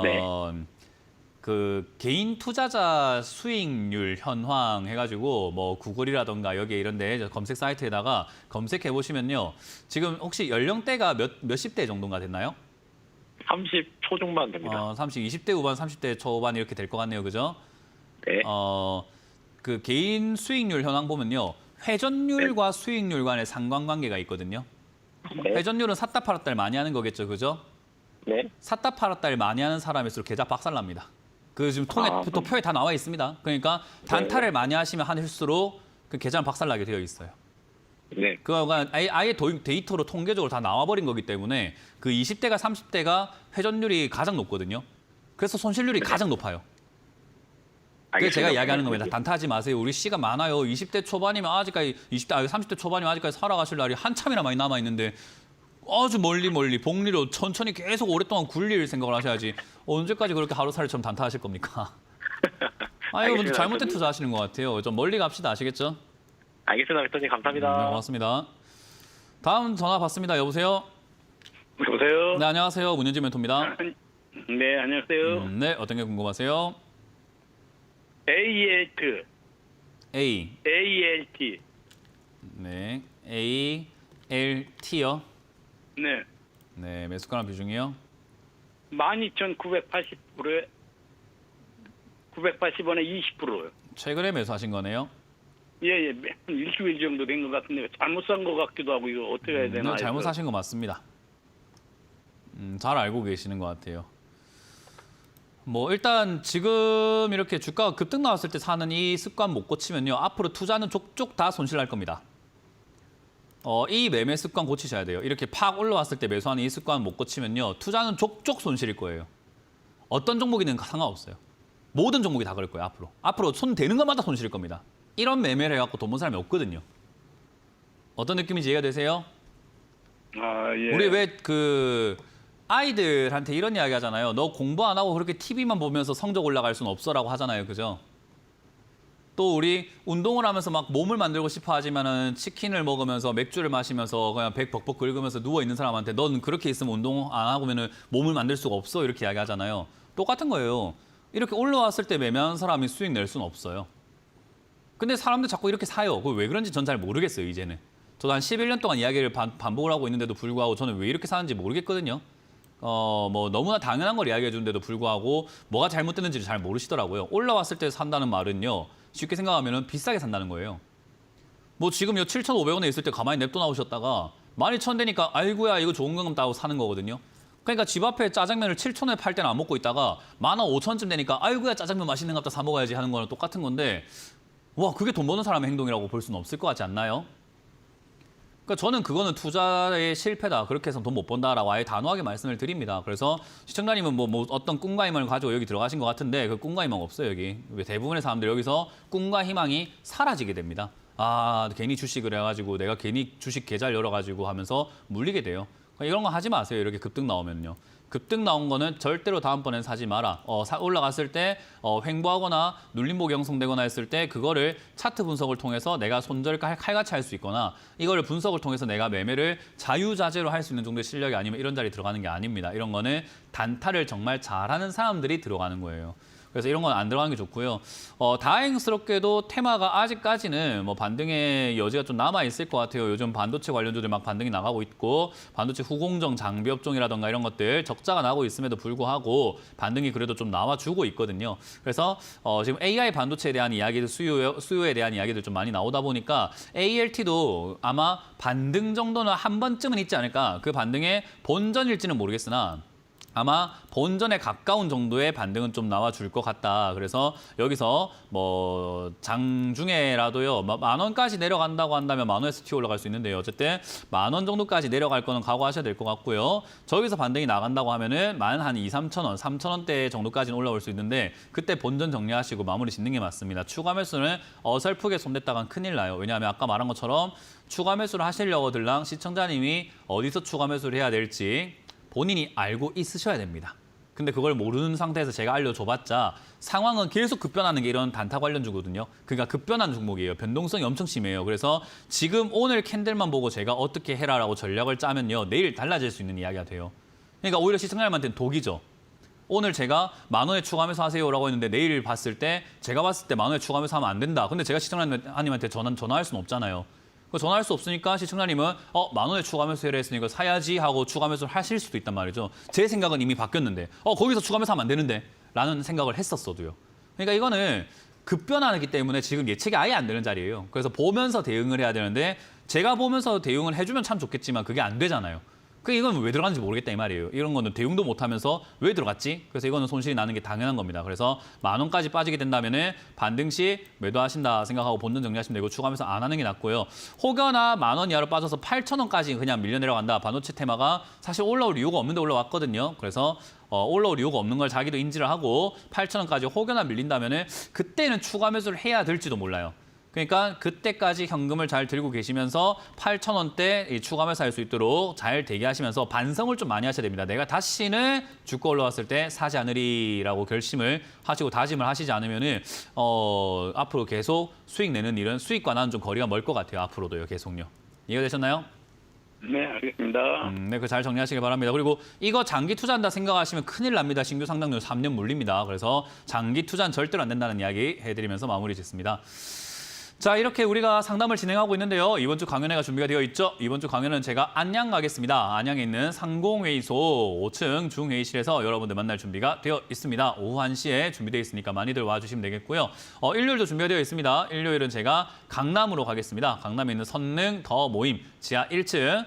C: 네.
A: 그 개인 투자자 수익률 현황 해가지고 뭐 구글이라던가 여기 이런데 검색 사이트에다가 검색해 보시면요. 지금 혹시 연령대가 몇십 대 정도가 됐나요?
C: 30 초중반 됩니다.
A: 20대 후반, 30대 초반 이렇게 될 것 같네요. 그죠?
C: 네.
A: 그 개인 수익률 현황 보면요. 회전율과 수익률 간의 상관관계가 있거든요.
C: 네.
A: 회전율은 샀다 팔았다를 많이 하는 거겠죠. 그죠?
C: 네.
A: 샀다 팔았다를 많이 하는 사람일수록 계좌 박살납니다. 그 지금 통에 또 표에 다 나와 있습니다. 그러니까 단타를 많이 하시면 할수록 그 계좌는 박살나게 되어 있어요.
C: 네.
A: 그거가 아예 데이터로 통계적으로 다 나와버린 거기 때문에 그 20대가 30대가 회전율이 가장 높거든요. 그래서 손실률이 가장 높아요. 그게 제가 이야기하는 겁니다. 단타하지 마세요. 우리 시간 많아요. 20대 초반이면 아직까지 30대 초반이면 아직까지 살아가실 날이 한참이나 많이 남아 있는데 아주 멀리 복리로 천천히 계속 오랫동안 굴릴 생각을 하셔야지. 언제까지 그렇게 하루살이처럼 단타하실 겁니까? 아유, 근데 잘못된 투자하시는 것 같아요. 좀 멀리 갑시다. 아시겠죠?
C: 알겠습니다. 매니저님 감사합니다.
A: 네, 고맙습니다. 다음 전화 받습니다. 여보세요?
D: 여보세요?
A: 네, 안녕하세요. 문현진 멘토입니다.
D: 네, 안녕하세요.
A: 네, 어떤 게 궁금하세요?
D: ALT, ALT.
A: 네, ALT요.
D: 네,
A: 네, 매수가랑 비중이요.
D: 12,980%에 980원에 20%요.
A: 최근에 매수하신 거네요.
D: 예, 한 일주일 정도 된 것 같은데 잘못 산 것 같기도 하고 이거 어떻게 해야 되나?
A: 네, 잘못 사신 거 맞습니다. 잘 알고 계시는 것 같아요. 뭐 일단 지금 이렇게 주가가 급등 나왔을 때 사는 이 습관 못 고치면요. 앞으로 투자는 족족 다 손실날 겁니다. 이 매매 습관 고치셔야 돼요. 이렇게 팍 올라왔을 때 매수하는 이 습관 못 고치면요. 투자는 족족 손실일 거예요. 어떤 종목이든 상관없어요. 모든 종목이 다 그럴 거예요, 앞으로. 앞으로 손 대는 것마다 손실일 겁니다. 이런 매매를 해갖고 돈 번 사람이 없거든요. 어떤 느낌인지 이해가 되세요?
D: 아, 예.
A: 우리 왜 그 아이들한테 이런 이야기 하잖아요. 너 공부 안 하고 그렇게 TV만 보면서 성적 올라갈 수는 없어라고 하잖아요. 그죠? 또 우리 운동을 하면서 막 몸을 만들고 싶어 하지만은 치킨을 먹으면서 맥주를 마시면서 그냥 배 벅벅 긁으면서 누워 있는 사람한테 넌 그렇게 있으면 운동 안 하고면은 몸을 만들 수가 없어 이렇게 이야기 하잖아요. 똑같은 거예요. 이렇게 올라왔을 때 매매하는 사람이 수익 낼 수는 없어요. 근데 사람들 자꾸 이렇게 사요. 그거 왜 그런지 전 잘 모르겠어요, 이제는. 저도 한 11년 동안 이야기를 반복을 하고 있는데도 불구하고 저는 왜 이렇게 사는지 모르겠거든요. 뭐 너무나 당연한 걸 이야기해 주는데도 불구하고 뭐가 잘못됐는지를 잘 모르시더라고요. 올라왔을 때 산다는 말은요. 쉽게 생각하면 비싸게 산다는 거예요. 뭐 지금 7,500원에 있을 때 가만히 냅둬 나오셨다가 12,000원 되니까 아이고야 이거 좋은 건가 하고 사는 거거든요. 그러니까 집 앞에 짜장면을 7,000원에 팔 때는 안 먹고 있다가 15,000원쯤 되니까 아이고야 짜장면 맛있는 것 같다 사 먹어야지 하는 거랑 똑같은 건데 와 그게 돈 버는 사람의 행동이라고 볼 수는 없을 것 같지 않나요? 그러니까 저는 그거는 투자의 실패다. 그렇게 해서 돈 못 번다라고 아예 단호하게 말씀을 드립니다. 그래서 시청자님은 뭐 어떤 꿈과 희망을 가지고 여기 들어가신 것 같은데 그 꿈과 희망 없어요 여기. 대부분의 사람들 여기서 꿈과 희망이 사라지게 됩니다. 아 괜히 주식을 해가지고 내가 괜히 주식 계좌를 열어가지고 하면서 물리게 돼요. 그러니까 이런 거 하지 마세요. 이렇게 급등 나오면요. 급등 나온 거는 절대로 다음번엔 사지 마라. 올라갔을 때 횡보하거나 눌림목 형성되거나 했을 때 그거를 차트 분석을 통해서 내가 손절 칼같이 할 수 있거나 이거를 분석을 통해서 내가 매매를 자유자재로 할 수 있는 정도의 실력이 아니면 이런 자리 들어가는 게 아닙니다. 이런 거는 단타를 정말 잘하는 사람들이 들어가는 거예요. 그래서 이런 건 안 들어가는 게 좋고요. 다행스럽게도 테마가 아직까지는 뭐 반등의 여지가 좀 남아 있을 것 같아요. 요즘 반도체 관련주들 막 반등이 나가고 있고 반도체 후공정 장비 업종이라던가 이런 것들 적자가 나고 있음에도 불구하고 반등이 그래도 좀 나와주고 있거든요. 그래서 지금 AI 반도체에 대한 이야기들 수요에 대한 이야기들 좀 많이 나오다 보니까 ALT도 아마 반등 정도는 한 번쯤은 있지 않을까. 그 반등의 본전일지는 모르겠으나 아마 본전에 가까운 정도의 반등은 좀 나와줄 것 같다. 그래서 여기서 뭐 장중에라도요 10,000원까지 내려간다고 한다면 10,000원에서 튀어 올라갈 수 있는데요. 어쨌든 10,000원 정도까지 내려갈 거는 각오하셔야 될 것 같고요. 저기서 반등이 나간다고 하면은 한 2,000~3,000원, 3,000원대 정도까지는 올라올 수 있는데 그때 본전 정리하시고 마무리 짓는 게 맞습니다. 추가 매수는 어설프게 손댔다간 큰일 나요. 왜냐하면 아까 말한 것처럼 추가 매수를 하시려고 들랑 시청자님이 어디서 추가 매수를 해야 될지 본인이 알고 있으셔야 됩니다. 근데 그걸 모르는 상태에서 제가 알려줘봤자 상황은 계속 급변하는 게 이런 단타 관련주거든요. 그러니까 급변한 종목이에요. 변동성이 엄청 심해요. 그래서 지금 오늘 캔들만 보고 제가 어떻게 해라라고 전략을 짜면요. 내일 달라질 수 있는 이야기가 돼요. 그러니까 오히려 시청자님한테는 독이죠. 오늘 제가 10,000원에 추가하면서 하세요라고 했는데 내일 봤을 때 제가 봤을 때 10,000원에 추가하면서 하면 안 된다. 근데 제가 시청자님한테 전화할 수는 없잖아요. 전화할 수 없으니까 시청자님은 10,000원에 추가 매수를 했으니까 사야지 하고 추가 매수를 하실 수도 있단 말이죠. 제 생각은 이미 바뀌었는데 거기서 추가 매수하면 안 되는데 라는 생각을 했었어도요. 그러니까 이거는 급변하기 때문에 지금 예측이 아예 안 되는 자리예요. 그래서 보면서 대응을 해야 되는데 제가 보면서 대응을 해주면 참 좋겠지만 그게 안 되잖아요. 이건 왜 들어갔는지 모르겠다 이 말이에요. 이런 거는 대응도 못하면서 왜 들어갔지? 그래서 이거는 손실이 나는 게 당연한 겁니다. 그래서 10,000원까지 빠지게 된다면은 반등 시 매도하신다 생각하고 본전 정리하시면 되고 추가하면서 안 하는 게 낫고요. 혹여나 10,000원 이하로 빠져서 8,000원까지 그냥 밀려 내려간다. 반도체 테마가 사실 올라올 이유가 없는데 올라왔거든요. 그래서 올라올 이유가 없는 걸 자기도 인지를 하고 8,000원까지 혹여나 밀린다면은 그때는 추가 매수를 해야 될지도 몰라요. 그러니까 그때까지 현금을 잘 들고 계시면서 8,000원대 추가 매수할 수 있도록 잘 대기하시면서 반성을 좀 많이 하셔야 됩니다. 내가 다시는 주가 올라왔을 때 사지 않으리라고 결심을 하시고 다짐을 하시지 않으면은 앞으로 계속 수익 내는 일은 수익과 나는 좀 거리가 멀 것 같아요. 앞으로도요. 계속요. 이해가 되셨나요?
D: 네, 알겠습니다.
A: 네, 그 잘 정리하시길 바랍니다. 그리고 이거 장기 투자한다 생각하시면 큰일 납니다. 신규 상장료 3년 물립니다. 그래서 장기 투자는 절대로 안 된다는 이야기 해드리면서 마무리 짓습니다. 자, 이렇게 우리가 상담을 진행하고 있는데요. 이번 주 강연회가 준비가 되어 있죠. 이번 주 강연은 제가 안양 가겠습니다. 안양에 있는 상공회의소 5층 중회의실에서 여러분들 만날 준비가 되어 있습니다. 오후 1시에 준비되어 있으니까 많이들 와주시면 되겠고요. 일요일도 준비가 되어 있습니다. 일요일은 제가 강남으로 가겠습니다. 강남에 있는 선능 더 모임 지하 1층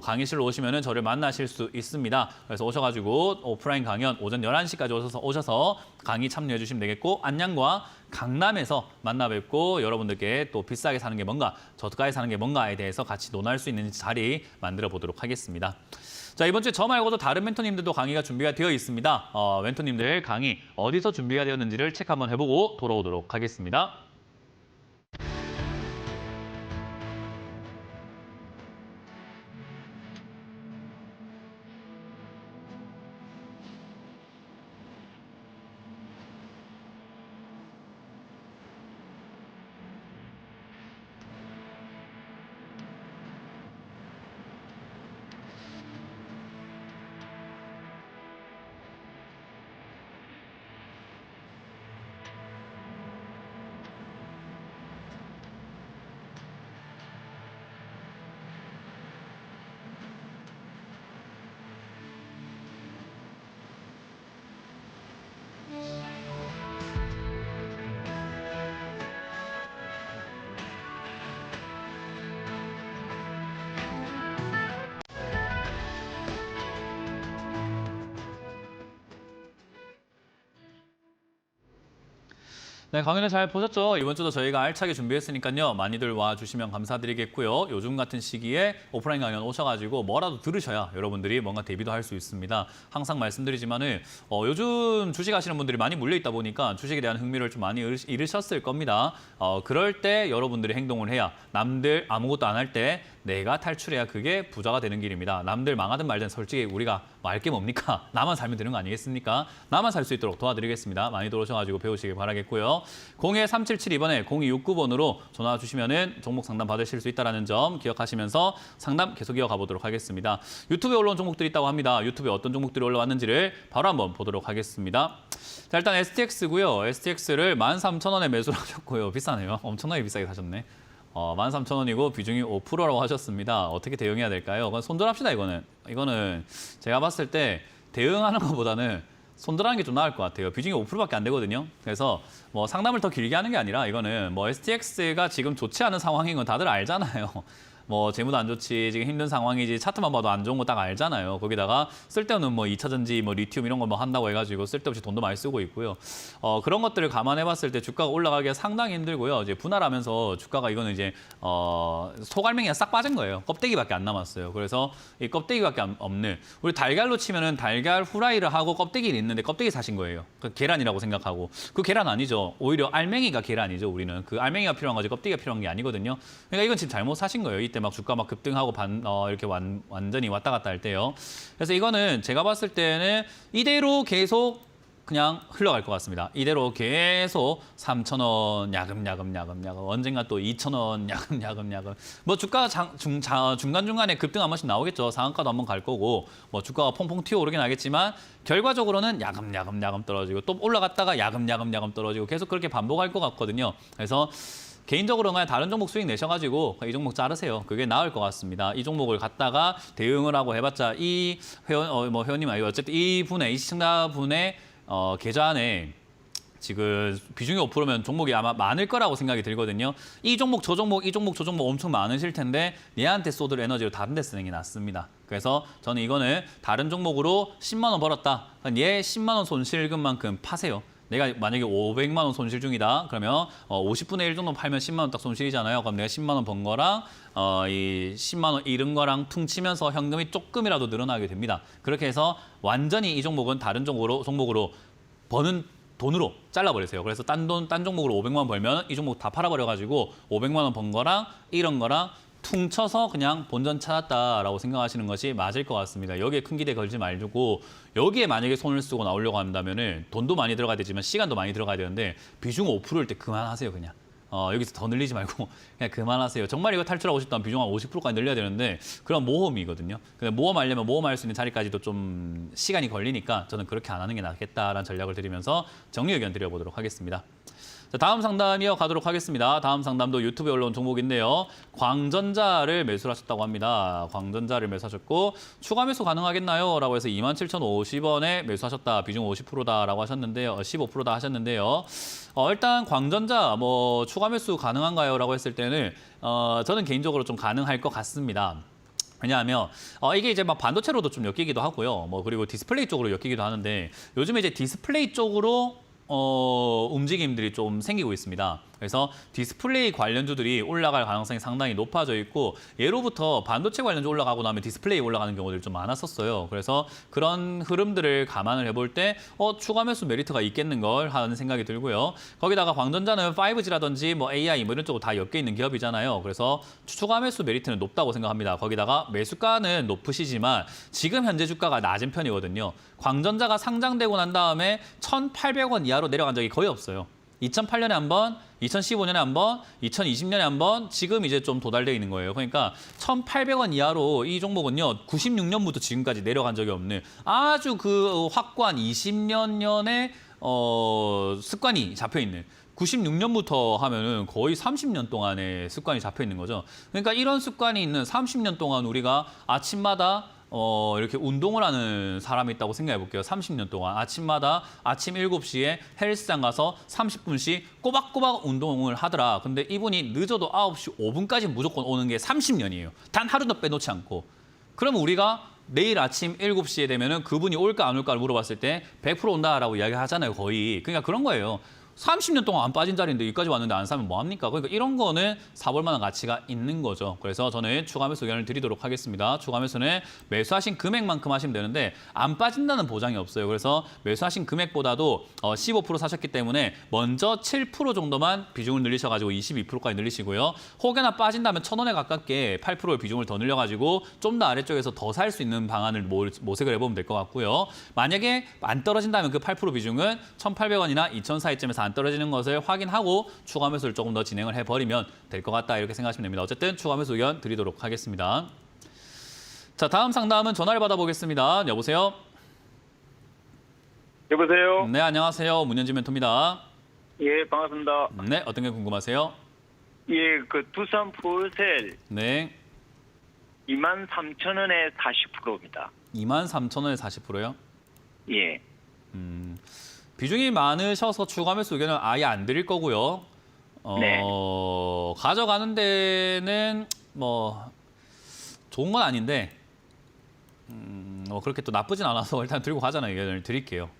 A: 강의실로 오시면 저를 만나실 수 있습니다. 그래서 오셔가지고 오프라인 강연 오전 11시까지 오셔서 강의 참여해 주시면 되겠고 안양과 강남에서 만나 뵙고 여러분들께 또 비싸게 사는 게 뭔가 저가에 사는 게 뭔가에 대해서 같이 논할 수 있는 자리 만들어 보도록 하겠습니다. 자, 이번 주에 저 말고도 다른 멘토님들도 강의가 준비가 되어 있습니다. 멘토님들 강의 어디서 준비가 되었는지를 체크 한번 해보고 돌아오도록 하겠습니다. 네, 강연을 잘 보셨죠? 이번 주도 저희가 알차게 준비했으니까요. 많이들 와주시면 감사드리겠고요. 요즘 같은 시기에 오프라인 강연 오셔가지고 뭐라도 들으셔야 여러분들이 뭔가 대비도 할 수 있습니다. 항상 말씀드리지만은 요즘 주식 하시는 분들이 많이 몰려있다 보니까 주식에 대한 흥미를 좀 많이 잃으셨을 겁니다. 그럴 때 여러분들이 행동을 해야 남들 아무것도 안 할 때 내가 탈출해야 그게 부자가 되는 길입니다. 남들 망하든 말든 솔직히 우리가 알 게 뭡니까? 나만 살면 되는 거 아니겠습니까? 나만 살 수 있도록 도와드리겠습니다. 많이 들어오셔가지고 배우시길 바라겠고요. 02772번에 0269번으로 전화 주시면은 종목 상담 받으실 수 있다는 점 기억하시면서 상담 계속 이어가 보도록 하겠습니다. 유튜브에 올라온 종목들이 있다고 합니다. 유튜브에 어떤 종목들이 올라왔는지를 바로 한번 보도록 하겠습니다. 자, 일단 STX고요. STX를 13,000원에 매수를 하셨고요. 비싸네요. 엄청나게 비싸게 사셨네. 13,000원이고 비중이 5%라고 하셨습니다. 어떻게 대응해야 될까요? 그건 손절합시다, 이거는. 이거는 제가 봤을 때 대응하는 것보다는 손절하는 게 좀 나을 것 같아요. 비중이 5%밖에 안 되거든요. 그래서 뭐 상담을 더 길게 하는 게 아니라 이거는 뭐 STX가 지금 좋지 않은 상황인 건 다들 알잖아요. 뭐 재무도 안 좋지, 지금 힘든 상황이지, 차트만 봐도 안 좋은 거 딱 알잖아요. 거기다가 쓸데없는 뭐 2차 전지, 뭐 리튬 이런 거 뭐 한다고 해가지고 쓸데없이 돈도 많이 쓰고 있고요. 그런 것들을 감안해봤을 때 주가가 올라가기가 상당히 힘들고요. 이제 분할하면서 주가가 이거는 이제 소갈맹이가 싹 빠진 거예요. 껍데기밖에 안 남았어요. 그래서 이 껍데기밖에 없는, 우리 달걀로 치면은 달걀 후라이를 하고 껍데기를 있는데 껍데기 사신 거예요. 그 계란이라고 생각하고. 그 계란 아니죠. 오히려 알맹이가 계란이죠. 우리는 그 알맹이가 필요한 거지 껍데기가 필요한 게 아니거든요. 그러니까 이건 지금 잘못 사신 거예요. 이때 막 주가 막 급등하고 이렇게 완전히 왔다 갔다 할 때요. 그래서 이거는 제가 봤을 때는 이대로 계속 그냥 흘러갈 것 같습니다. 이대로 계속 3,000원 야금야금 언젠가 또 2,000원 야금 뭐 주가 중간중간에 급등 한 번씩 나오겠죠. 상한가도 한번 갈 거고 뭐 주가가 퐁퐁 튀어오르긴 하겠지만 결과적으로는 야금 떨어지고 또 올라갔다가 야금 떨어지고 계속 그렇게 반복할 것 같거든요. 그래서 개인적으로 그냥 다른 종목 수익 내셔가지고 이 종목 자르세요. 그게 나을 것 같습니다. 이 종목을 갖다가 대응을 하고 해봤자 이 회원님 아니고 어쨌든 이 시청자분의 계좌 안에 지금 비중이 5%면 종목이 아마 많을 거라고 생각이 들거든요. 이 종목, 저 종목, 이 종목, 저 종목 엄청 많으실 텐데 얘한테 쏟을 에너지를 다른 데 쓰는 게 낫습니다. 그래서 저는 이거는 다른 종목으로 10만 원 벌었다. 얘 10만 원 손실금만큼 파세요. 내가 만약에 500만 원 손실 중이다. 그러면 50분의 1 정도 팔면 10만 원 딱 손실이잖아요. 그럼 내가 10만 원 번 거랑 이 10만 원 잃은 거랑 퉁치면서 현금이 조금이라도 늘어나게 됩니다. 그렇게 해서 완전히 이 종목은 다른 종목으로 버는 돈으로 잘라버리세요. 그래서 딴 종목으로 500만 원 벌면 이 종목 다 팔아버려가지고 500만 원 번 거랑 이런 거랑 퉁쳐서 그냥 본전 찾았다라고 생각하시는 것이 맞을 것 같습니다. 여기에 큰 기대 걸지 말고 여기에 만약에 손을 쓰고 나오려고 한다면은 돈도 많이 들어가야 되지만 시간도 많이 들어가야 되는데 비중 5%일 때 그만하세요. 그냥 여기서 더 늘리지 말고 그냥 그만하세요. 정말 이거 탈출하고 싶다면 비중 한 50%까지 늘려야 되는데 그런 모험이거든요. 근데 모험하려면 모험할 수 있는 자리까지도 좀 시간이 걸리니까 저는 그렇게 안 하는 게 낫겠다라는 전략을 드리면서 정리 의견 드려보도록 하겠습니다. 자, 다음 상담 이어가도록 하겠습니다. 다음 상담도 유튜브에 올라온 종목인데요. 광전자를 매수하셨다고 합니다. 광전자를 매수하셨고 추가 매수 가능하겠나요? 라고 해서 27,050원에 매수하셨다. 비중 50%다라고 하셨는데요. 15%다 하셨는데요. 일단 광전자 뭐 추가 매수 가능한가요? 라고 했을 때는 저는 개인적으로 좀 가능할 것 같습니다. 왜냐하면 이게 이제 막 반도체로도 좀 엮이기도 하고요. 뭐 그리고 디스플레이 쪽으로 엮이기도 하는데 요즘에 이제 디스플레이 쪽으로 움직임들이 좀 생기고 있습니다. 그래서 디스플레이 관련주들이 올라갈 가능성이 상당히 높아져 있고 예로부터 반도체 관련주 올라가고 나면 디스플레이 올라가는 경우들이 좀 많았었어요. 그래서 그런 흐름들을 감안을 해볼 때 추가 매수 메리트가 있겠는 걸 하는 생각이 들고요. 거기다가 광전자는 5G라든지 뭐 AI 뭐 이런 쪽으로 다 엮여 있는 기업이잖아요. 그래서 추가 매수 메리트는 높다고 생각합니다. 거기다가 매수가는 높으시지만 지금 현재 주가가 낮은 편이거든요. 광전자가 상장되고 난 다음에 1,800원 이하로 내려간 적이 거의 없어요. 2008년에 한 번, 2015년에 한 번, 2020년에 한 번, 지금 이제 좀 도달되어 있는 거예요. 그러니까 1,800원 이하로 이 종목은요, 96년부터 지금까지 내려간 적이 없는 아주 그 확고한 20년의 습관이 잡혀 있는 96년부터 하면은 거의 30년 동안의 습관이 잡혀 있는 거죠. 그러니까 이런 습관이 있는 30년 동안 우리가 아침마다 이렇게 운동을 하는 사람이 있다고 생각해 볼게요. 30년 동안 아침마다 아침 7시에 헬스장 가서 30분씩 꼬박꼬박 운동을 하더라. 근데 이분이 늦어도 9시 5분까지 무조건 오는 게 30년이에요. 단 하루도 빼놓지 않고. 그러면 우리가 내일 아침 7시에 되면은 그분이 올까 안 올까를 물어봤을 때 100% 온다라고 이야기하잖아요. 거의. 그러니까 그런 거예요. 30년 동안 안 빠진 자리인데 여기까지 왔는데 안 사면 뭐합니까? 그러니까 이런 거는 사볼 만한 가치가 있는 거죠. 그래서 저는 추가 매수 의견을 드리도록 하겠습니다. 추가 매수는 매수하신 금액만큼 하시면 되는데 안 빠진다는 보장이 없어요. 그래서 매수하신 금액보다도 15% 사셨기 때문에 먼저 7% 정도만 비중을 늘리셔가지고 22%까지 늘리시고요. 혹여나 빠진다면 1,000원에 가깝게 8%의 비중을 더 늘려가지고 좀 더 아래쪽에서 더 살 수 있는 방안을 모색을 해보면 될 것 같고요. 만약에 안 떨어진다면 그 8% 비중은 1,800원이나 2,000 사이쯤에서 안 떨어지는 것을 확인하고 추가 매수를 조금 더 진행을 해버리면 될 것 같다 이렇게 생각하시면 됩니다. 어쨌든 추가 매수 의견 드리도록 하겠습니다. 자, 다음 상담은 전화를 받아보겠습니다. 여보세요?
D: 여보세요?
A: 네, 안녕하세요. 문현진 멘토입니다.
D: 예, 반갑습니다.
A: 네, 어떤 게 궁금하세요?
D: 예, 그 두산 폴셀
A: 네,
D: 23,000원에 40%입니다.
A: 23,000원에 40%요?
D: 예.
A: 비중이 많으셔서 추가 매수 의견은 아예 안 드릴 거고요.
D: 네.
A: 가져가는 데는 뭐 좋은 건 아닌데 뭐 그렇게 또 나쁘진 않아서 일단 들고 가자는 의견을 드릴게요.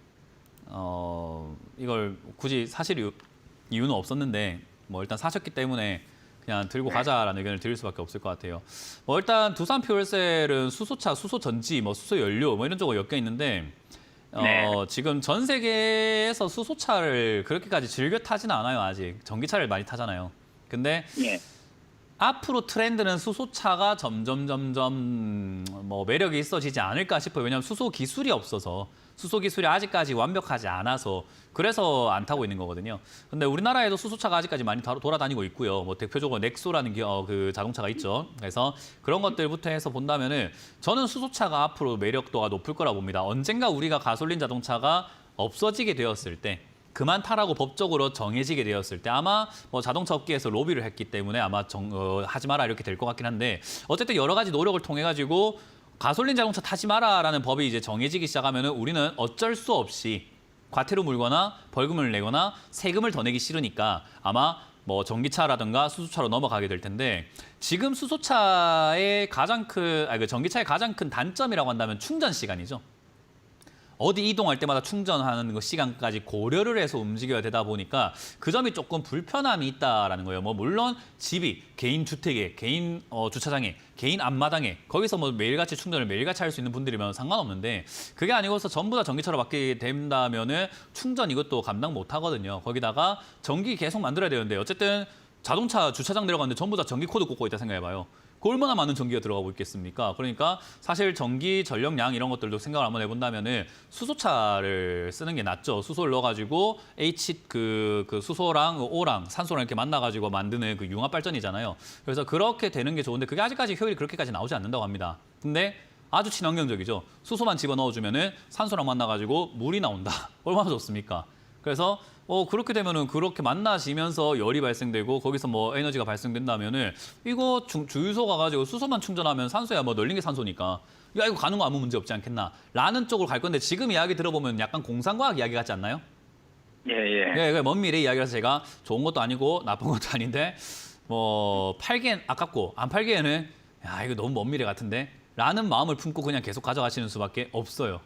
A: 이걸 굳이 사실 이유는 없었는데 뭐 일단 사셨기 때문에 그냥 들고 가자라는 의견을 드릴 수밖에 없을 것 같아요. 뭐 일단 두산 퓨얼셀은 수소차, 수소전지, 뭐 수소연료 뭐 이런 쪽으로 엮여 있는데 지금 전 세계에서 수소차를 그렇게까지 즐겨 타지는 않아요, 아직. 전기차를 많이 타잖아요. 근데
C: 예.
A: 앞으로 트렌드는 수소차가 점점 뭐 매력이 있어지지 않을까 싶어요. 왜냐하면 수소 기술이 없어서, 수소 기술이 아직까지 완벽하지 않아서 그래서 안 타고 있는 거거든요. 근데 우리나라에도 수소차가 아직까지 많이 돌아다니고 있고요. 뭐 대표적으로 넥소라는 그 자동차가 있죠. 그래서 그런 것들부터 해서 본다면은 저는 수소차가 앞으로 매력도가 높을 거라 봅니다. 언젠가 우리가 가솔린 자동차가 없어지게 되었을 때, 그만 타라고 법적으로 정해지게 되었을 때 아마 뭐 자동차 업계에서 로비를 했기 때문에 아마 하지 마라 이렇게 될 것 같긴 한데, 어쨌든 여러 가지 노력을 통해 가지고 가솔린 자동차 타지 마라라는 법이 이제 정해지기 시작하면은 우리는 어쩔 수 없이 과태료 물거나 벌금을 내거나 세금을 더 내기 싫으니까 아마 뭐 전기차라든가 수소차로 넘어가게 될 텐데, 지금 수소차의 전기차의 가장 큰 단점이라고 한다면 충전 시간이죠. 어디 이동할 때마다 충전하는 그 시간까지 고려를 해서 움직여야 되다 보니까 그 점이 조금 불편함이 있다라는 거예요. 뭐 물론 집이 개인 주택에, 개인 주차장에, 개인 앞마당에 거기서 뭐 매일같이 충전을 매일같이 할 수 있는 분들이면 상관없는데, 그게 아니고서 전부 다 전기차로 바뀌게 된다면은 충전 이것도 감당 못 하거든요. 거기다가 전기 계속 만들어야 되는데, 어쨌든 자동차 주차장 들어갔는데 전부 다 전기 코드 꽂고 있다 생각해봐요. 그 얼마나 많은 전기가 들어가고 있겠습니까? 그러니까 사실 전기 전력량 이런 것들도 생각을 한번 해본다면은 수소차를 쓰는 게 낫죠. 수소를 넣어가지고 그 수소랑 O랑 산소랑 이렇게 만나가지고 만드는 그 융합 발전이잖아요. 그래서 그렇게 되는 게 좋은데 그게 아직까지 효율이 그렇게까지 나오지 않는다고 합니다. 근데 아주 친환경적이죠. 수소만 집어넣어주면은 산소랑 만나가지고 물이 나온다. 얼마나 좋습니까? 그래서 그렇게 되면은 그렇게 만나지면서 열이 발생되고 거기서 뭐 에너지가 발생된다면은 이거 주유소 가가지고 수소만 충전하면 산소야 뭐 널린 게 산소니까 야 이거 가는 거 아무 문제 없지 않겠나 라는 쪽으로 갈 건데, 지금 이야기 들어보면 약간 공상과학 이야기 같지 않나요?
C: 예.
A: 네, 먼 미래 이야기라서 제가 좋은 것도 아니고 나쁜 것도 아닌데 뭐 팔기엔 아깝고 안 팔기에는 야 이거 너무 먼 미래 같은데 라는 마음을 품고 그냥 계속 가져가시는 수밖에 없어요.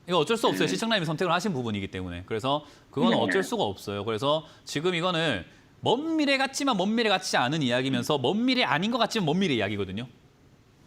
A: 이거 어쩔 수 없어요. 시청자님이 선택을 하신 부분이기 때문에. 그래서 그건 어쩔 수가 없어요. 그래서 지금 이거는 먼 미래 같지만 먼 미래 같지 않은 이야기면서 먼 미래 아닌 것 같지만 먼 미래 이야기거든요.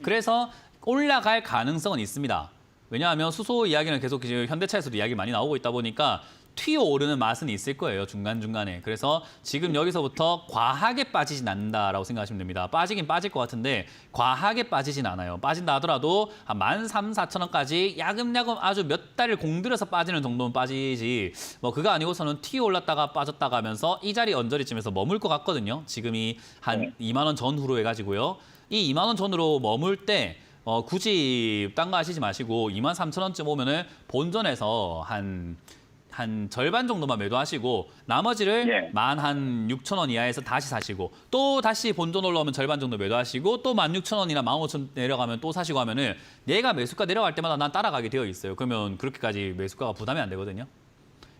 A: 그래서 올라갈 가능성은 있습니다. 왜냐하면 수소 이야기는 계속 지금 현대차에서도 이야기 많이 나오고 있다 보니까 튀어오르는 맛은 있을 거예요, 중간중간에. 그래서 지금 여기서부터 과하게 빠지진 않는다라고 생각하시면 됩니다. 빠지긴 빠질 것 같은데 과하게 빠지진 않아요. 빠진다 하더라도 한 13,000~14,000원까지 야금야금 아주 몇 달을 공들여서 빠지는 정도는 빠지지, 뭐 그거 아니고서는 튀어올랐다가 빠졌다가 하면서 이 자리 언저리쯤에서 머물 것 같거든요. 지금이 한 2만 원 전후로 해가지고요. 이 2만 원 전후로 머물 때 굳이 딴 거 하시지 마시고 23,000원쯤 오면은 본전에서 한 절반 정도만 매도하시고 나머지를 16,000원 이하에서 다시 사시고, 또 다시 본전 올라오면 절반 정도 매도하시고 또 16,000원이나 15,000원 내려가면 또 사시고 하면은 얘가 매수가 내려갈 때마다 난 따라가게 되어 있어요. 그러면 그렇게까지 매수가가 부담이 안 되거든요.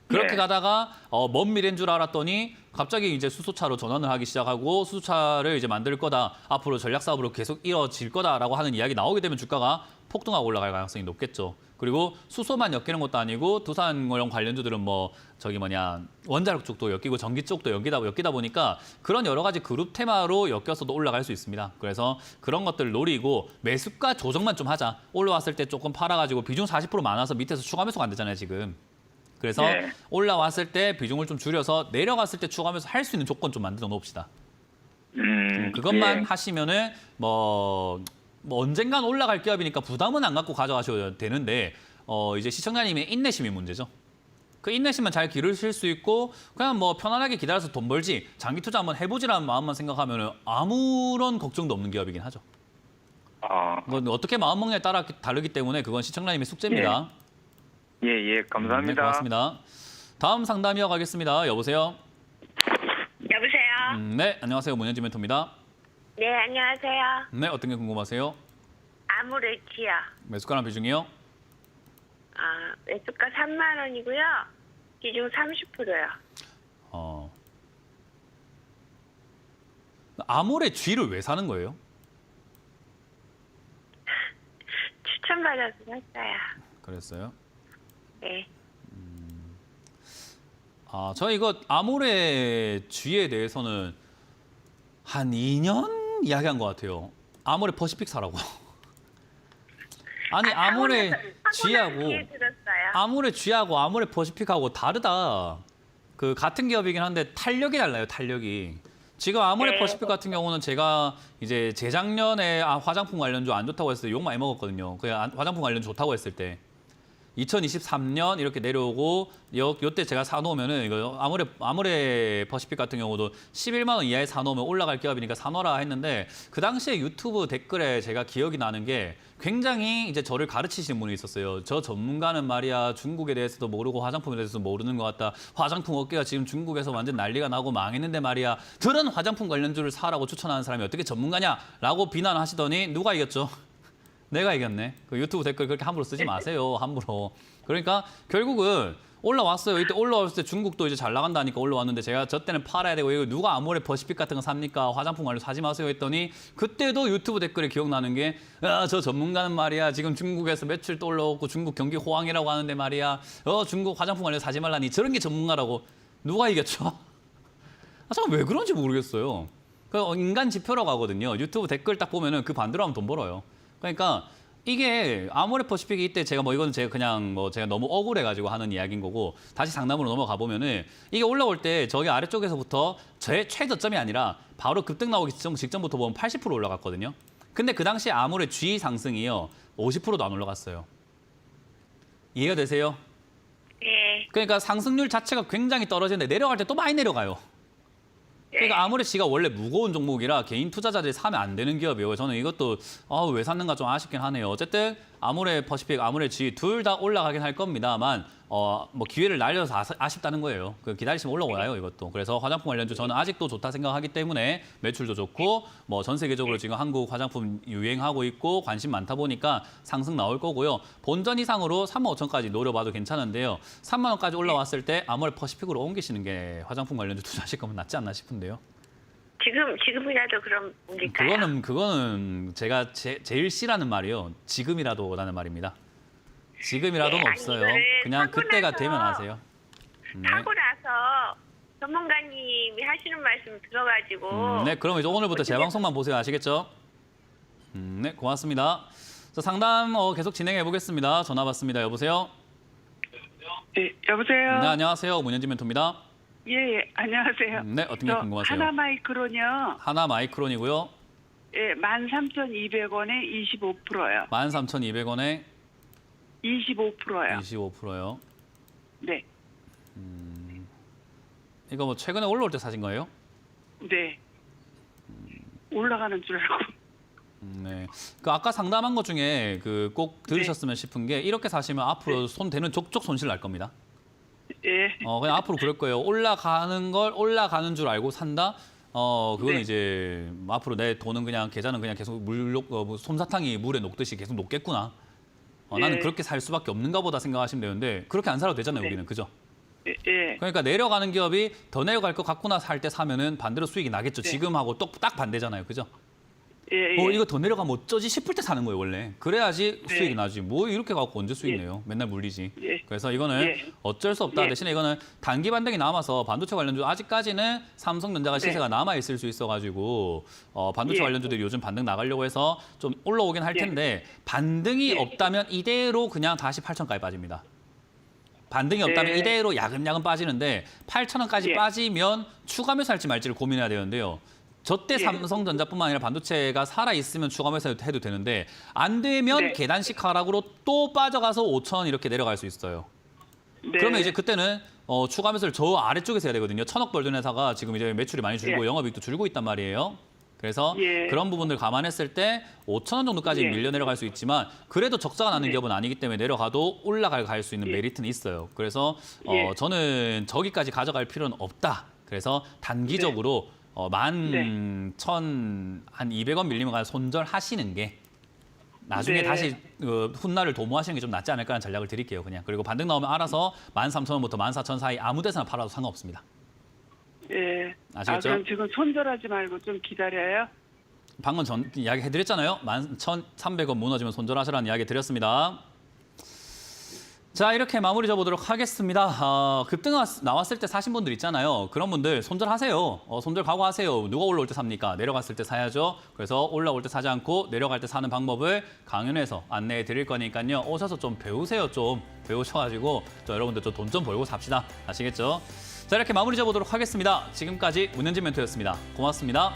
A: 그렇게 가다가 먼 미래인 줄 알았더니 갑자기 이제 수소차로 전환을 하기 시작하고 수소차를 이제 만들 거다, 앞으로 전략 사업으로 계속 이어질 거다라고 하는 이야기 나오게 되면 주가가 폭등하고 올라갈 가능성이 높겠죠. 그리고 수소만 엮이는 것도 아니고 두산용 관련주들은 뭐 원자력 쪽도 엮이고 전기 쪽도 엮이다 보니까 그런 여러 가지 그룹 테마로 엮여서도 올라갈 수 있습니다. 그래서 그런 것들 노리고 매수가 조정만 좀 하자. 올라왔을 때 조금 팔아가지고 비중 40% 많아서 밑에서 추가 매수가 안 되잖아요, 지금. 그래서 올라왔을 때 비중을 좀 줄여서 내려갔을 때 추가 매수 할 수 있는 조건 좀 만들어 놓읍시다. 그것만 하시면은 뭐 언젠간 올라갈 기업이니까 부담은 안 갖고 가져가셔야 되는데 이제 시청자님의 인내심이 문제죠. 그 인내심만 잘 기르실 수 있고 그냥 뭐 편안하게 기다려서 돈 벌지 장기 투자 한번 해보지라는 마음만 생각하면은 아무런 걱정도 없는 기업이긴 하죠. 그건 어떻게 마음 먹냐에 따라 다르기 때문에 그건 시청자님의 숙제입니다.
E: 감사합니다.
A: 네, 고맙습니다. 다음 상담 이어가겠습니다. 여보세요?
F: 여보세요?
A: 네, 안녕하세요. 문현진 멘토입니다.
F: 네, 안녕하세요.
A: 네, 어떤 게 궁금하세요?
F: 아무레치요.
A: 매수가랑 비중이요?
F: 매수가 3만 원이고요. 비중 30%요.
A: 아모레 G를 왜 사는 거예요?
F: 추천받아서 샀어요.
A: 그랬어요?
F: 네.
A: 아, 저 이거 아모레 G에 대해서는 한 2년 이야기한 것 같아요. 아모레 퍼시픽 사라고. 아니 아모레 G하고
F: 뒤에 들었어요.
A: 아모레 G하고 아모레 퍼시픽하고 다르다. 그 같은 기업이긴 한데 탄력이 달라요. 탄력이. 지금 아모레
F: 네.
A: 퍼시픽 같은 경우는 제가 이제 재작년에 화장품 관련주 안 좋다고 했을 때 욕 많이 먹었거든요. 그 화장품 관련주 좋다고 했을 때. 2023년 이렇게 내려오고 요때 제가 사놓으면은 이거 아모레 퍼시픽 같은 경우도 11만 원 이하에 사놓으면 올라갈 기업이니까 사놓으라 했는데 그 당시에 유튜브 댓글에 제가 기억이 나는 게 굉장히 이제 저를 가르치시는 분이 있었어요. 저 전문가는 말이야 중국에 대해서도 모르고 화장품에 대해서도 모르는 것 같다. 화장품 업계가 지금 중국에서 완전 난리가 나고 망했는데 말이야. 들은 화장품 관련주를 사라고 추천하는 사람이 어떻게 전문가냐라고 비난하시더니 누가 이겼죠? 내가 이겼네. 그 유튜브 댓글 그렇게 함부로 쓰지 마세요. 함부로. 그러니까 결국은 올라왔어요. 이때 올라왔을 때 중국도 이제 잘 나간다니까 올라왔는데 제가 저 때는 팔아야 되고 이거 누가 아모레 퍼시픽 같은 거 삽니까? 화장품 관련 사지 마세요 했더니 그때도 유튜브 댓글에 기억나는 게 저 전문가는 말이야 지금 중국에서 매출 또 올라오고 중국 경기 호황이라고 하는데 말이야 중국 화장품 관련 사지 말라니 저런 게 전문가라고 누가 이겼죠? 잠깐 왜 그런지 모르겠어요. 그 인간 지표라고 하거든요. 유튜브 댓글 딱 보면은 그 반대로 하면 돈 벌어요. 그러니까 이게 아모레 퍼시픽이 이때 제가 이건 제가 그냥 제가 너무 억울해가지고 하는 이야기인 거고 다시 상담으로 넘어가 보면은 이게 올라올 때 저기 아래쪽에서부터 제 최저점이 아니라 바로 급등 나오기 직전부터 보면 80% 올라갔거든요. 근데 그 당시 아모레 G 상승이요 50%도 안 올라갔어요. 이해가 되세요?
F: 네.
A: 그러니까 상승률 자체가 굉장히 떨어지는데 내려갈 때 또 많이 내려가요. 그러니까 아모레 G가 원래 무거운 종목이라 개인 투자자들이 사면 안 되는 기업이에요. 저는 이것도 왜 샀는가 좀 아쉽긴 하네요. 어쨌든 아모레 퍼시픽, 아모레 G 둘 다 올라가긴 할 겁니다만 뭐 기회를 날려서 아쉽다는 거예요. 그 기다리시면 올라와요 이것도. 그래서 화장품 관련주 저는 아직도 좋다 생각하기 때문에 매출도 좋고 뭐 전 세계적으로 지금 한국 화장품 유행하고 있고 관심 많다 보니까 상승 나올 거고요. 본전 이상으로 3만 5천까지 노려봐도 괜찮은데요. 3만 원까지 올라왔을 때 아모레 퍼시픽으로 옮기시는 게 화장품 관련주 투자하실 거면 낫지 않나 싶은데요.
F: 지금이라도 그럼 옮길까요?
A: 그거는 제가 제일 싫어하는 말이요. 지금이라도라는 말입니다. 지금이라도는
F: 네, 아니,
A: 없어요.
F: 이거를
A: 그냥
F: 사고
A: 그때가
F: 나서
A: 되면 하세요. 네.
F: 하고 나서 전문가님이 하시는 말씀 들어가지고
A: 네, 그럼 이제 오늘부터 제 방송만 보세요. 아시겠죠? 네, 고맙습니다. 자, 상담 계속 진행해 보겠습니다. 전화 받습니다. 여보세요?
G: 네, 여보세요?
A: 네, 안녕하세요. 문현진 멘토입니다.
G: 예, 안녕하세요.
A: 네, 어떤 게 궁금하세요?
G: 하나마이크론이요.
A: 하나 마이크론이고요.
G: 예, 13,200원에 25%요.
A: 13,200원에
G: 25%요.
A: 25%요.
G: 네,
A: 이거 뭐 최근에 올라올 때 사신 거예요?
G: 네. 올라가는 줄 알고.
A: 네. 그 아까 상담한 것 중에 그 꼭 들으셨으면 싶은 게 이렇게 사시면 앞으로 손 대는 족족 손실 날 겁니다.
G: 예,
A: 그냥 앞으로 그럴 거예요. 올라가는 걸 올라가는 줄 알고 산다. 그거는
G: 네.
A: 이제 앞으로 내 돈은 그냥 계좌는 그냥 계속 솜사탕이 물에 녹듯이 계속 녹겠구나. 나는
G: 네.
A: 그렇게 살 수밖에 없는가 보다 생각하시면 되는데 그렇게 안 살아도 되잖아요,
G: 네.
A: 우리는. 그죠?
G: 예, 예.
A: 그러니까 내려가는 기업이 더 내려갈 것 같구나 살 때 사면은 반대로 수익이 나겠죠.
G: 네.
A: 지금하고 딱 반대잖아요. 그죠?
G: 예, 예.
A: 이거 더 내려가면 어쩌지 싶을 때 사는 거예요, 원래. 그래야지
G: 네.
A: 수익이 나지. 뭐 이렇게 갖고 언제 수익
G: 예.
A: 내요? 맨날 물리지.
G: 예.
A: 그래서 이거는
G: 예.
A: 어쩔 수 없다.
G: 예.
A: 대신에 이거는 단기 반등이 남아서 반도체 관련주 아직까지는 삼성전자가
G: 네.
A: 시세가 남아 있을 수 있어가지고 반도체
G: 예.
A: 관련주들이 요즘 반등 나가려고 해서 좀 올라오긴 할
G: 예.
A: 텐데 반등이
G: 예.
A: 없다면 이대로 그냥 다시 8천까지 빠집니다. 반등이 없다면
G: 네.
A: 이대로 야금야금 빠지는데 8,000원까지
G: 예.
A: 빠지면 추가 매수할지 말지를 고민해야 되는데요. 저때
G: 예.
A: 삼성전자뿐만 아니라 반도체가 살아있으면 추가 매수 해도 되는데 안 되면
G: 네.
A: 계단식 하락으로 또 빠져가서 5,000원 이렇게 내려갈 수 있어요.
G: 네.
A: 그러면 이제 그때는 추가 매수를 저 아래쪽에서 해야 되거든요. 1,000억 벌던 회사가 지금 이제 매출이 많이 줄고
G: 예.
A: 영업이익도 줄고 있단 말이에요. 그래서
G: 예.
A: 그런 부분들 감안했을 때 5,000원 정도까지
G: 예.
A: 밀려 내려갈 수 있지만 그래도 적자가 나는
G: 네.
A: 기업은 아니기 때문에 내려가도 올라갈 수 있는
G: 예.
A: 메리트는 있어요. 그래서
G: 예.
A: 저는 저기까지 가져갈 필요는 없다. 그래서 단기적으로
G: 네.
A: 11,200원 밀리면 가서 손절하시는 게 나중에
G: 네.
A: 다시 훗날을 도모하시는 게 좀 낫지 않을까라는 전략을 드릴게요. 그냥. 그리고 반등 나오면 알아서 13,000원부터 14,000원 사이 아무 데서나 팔아도 상관없습니다.
G: 예.
A: 아시겠죠?
G: 그럼 지금 손절하지 말고 좀 기다려요?
A: 방금 전 이야기 해드렸잖아요. 11,300원 무너지면 손절하시라는 이야기 드렸습니다. 자, 이렇게 마무리 져보도록 하겠습니다. 급등 나왔을 때 사신 분들 있잖아요. 그런 분들 손절하세요. 손절 각오하세요. 누가 올라올 때 삽니까? 내려갔을 때 사야죠. 그래서 올라올 때 사지 않고 내려갈 때 사는 방법을 강연에서 안내해 드릴 거니까요. 오셔서 좀 배우세요. 좀 배우셔가지고 여러분들 돈 좀 벌고 삽시다. 아시겠죠? 자, 이렇게 마무리 져보도록 하겠습니다. 지금까지 문현진 멘토였습니다. 고맙습니다.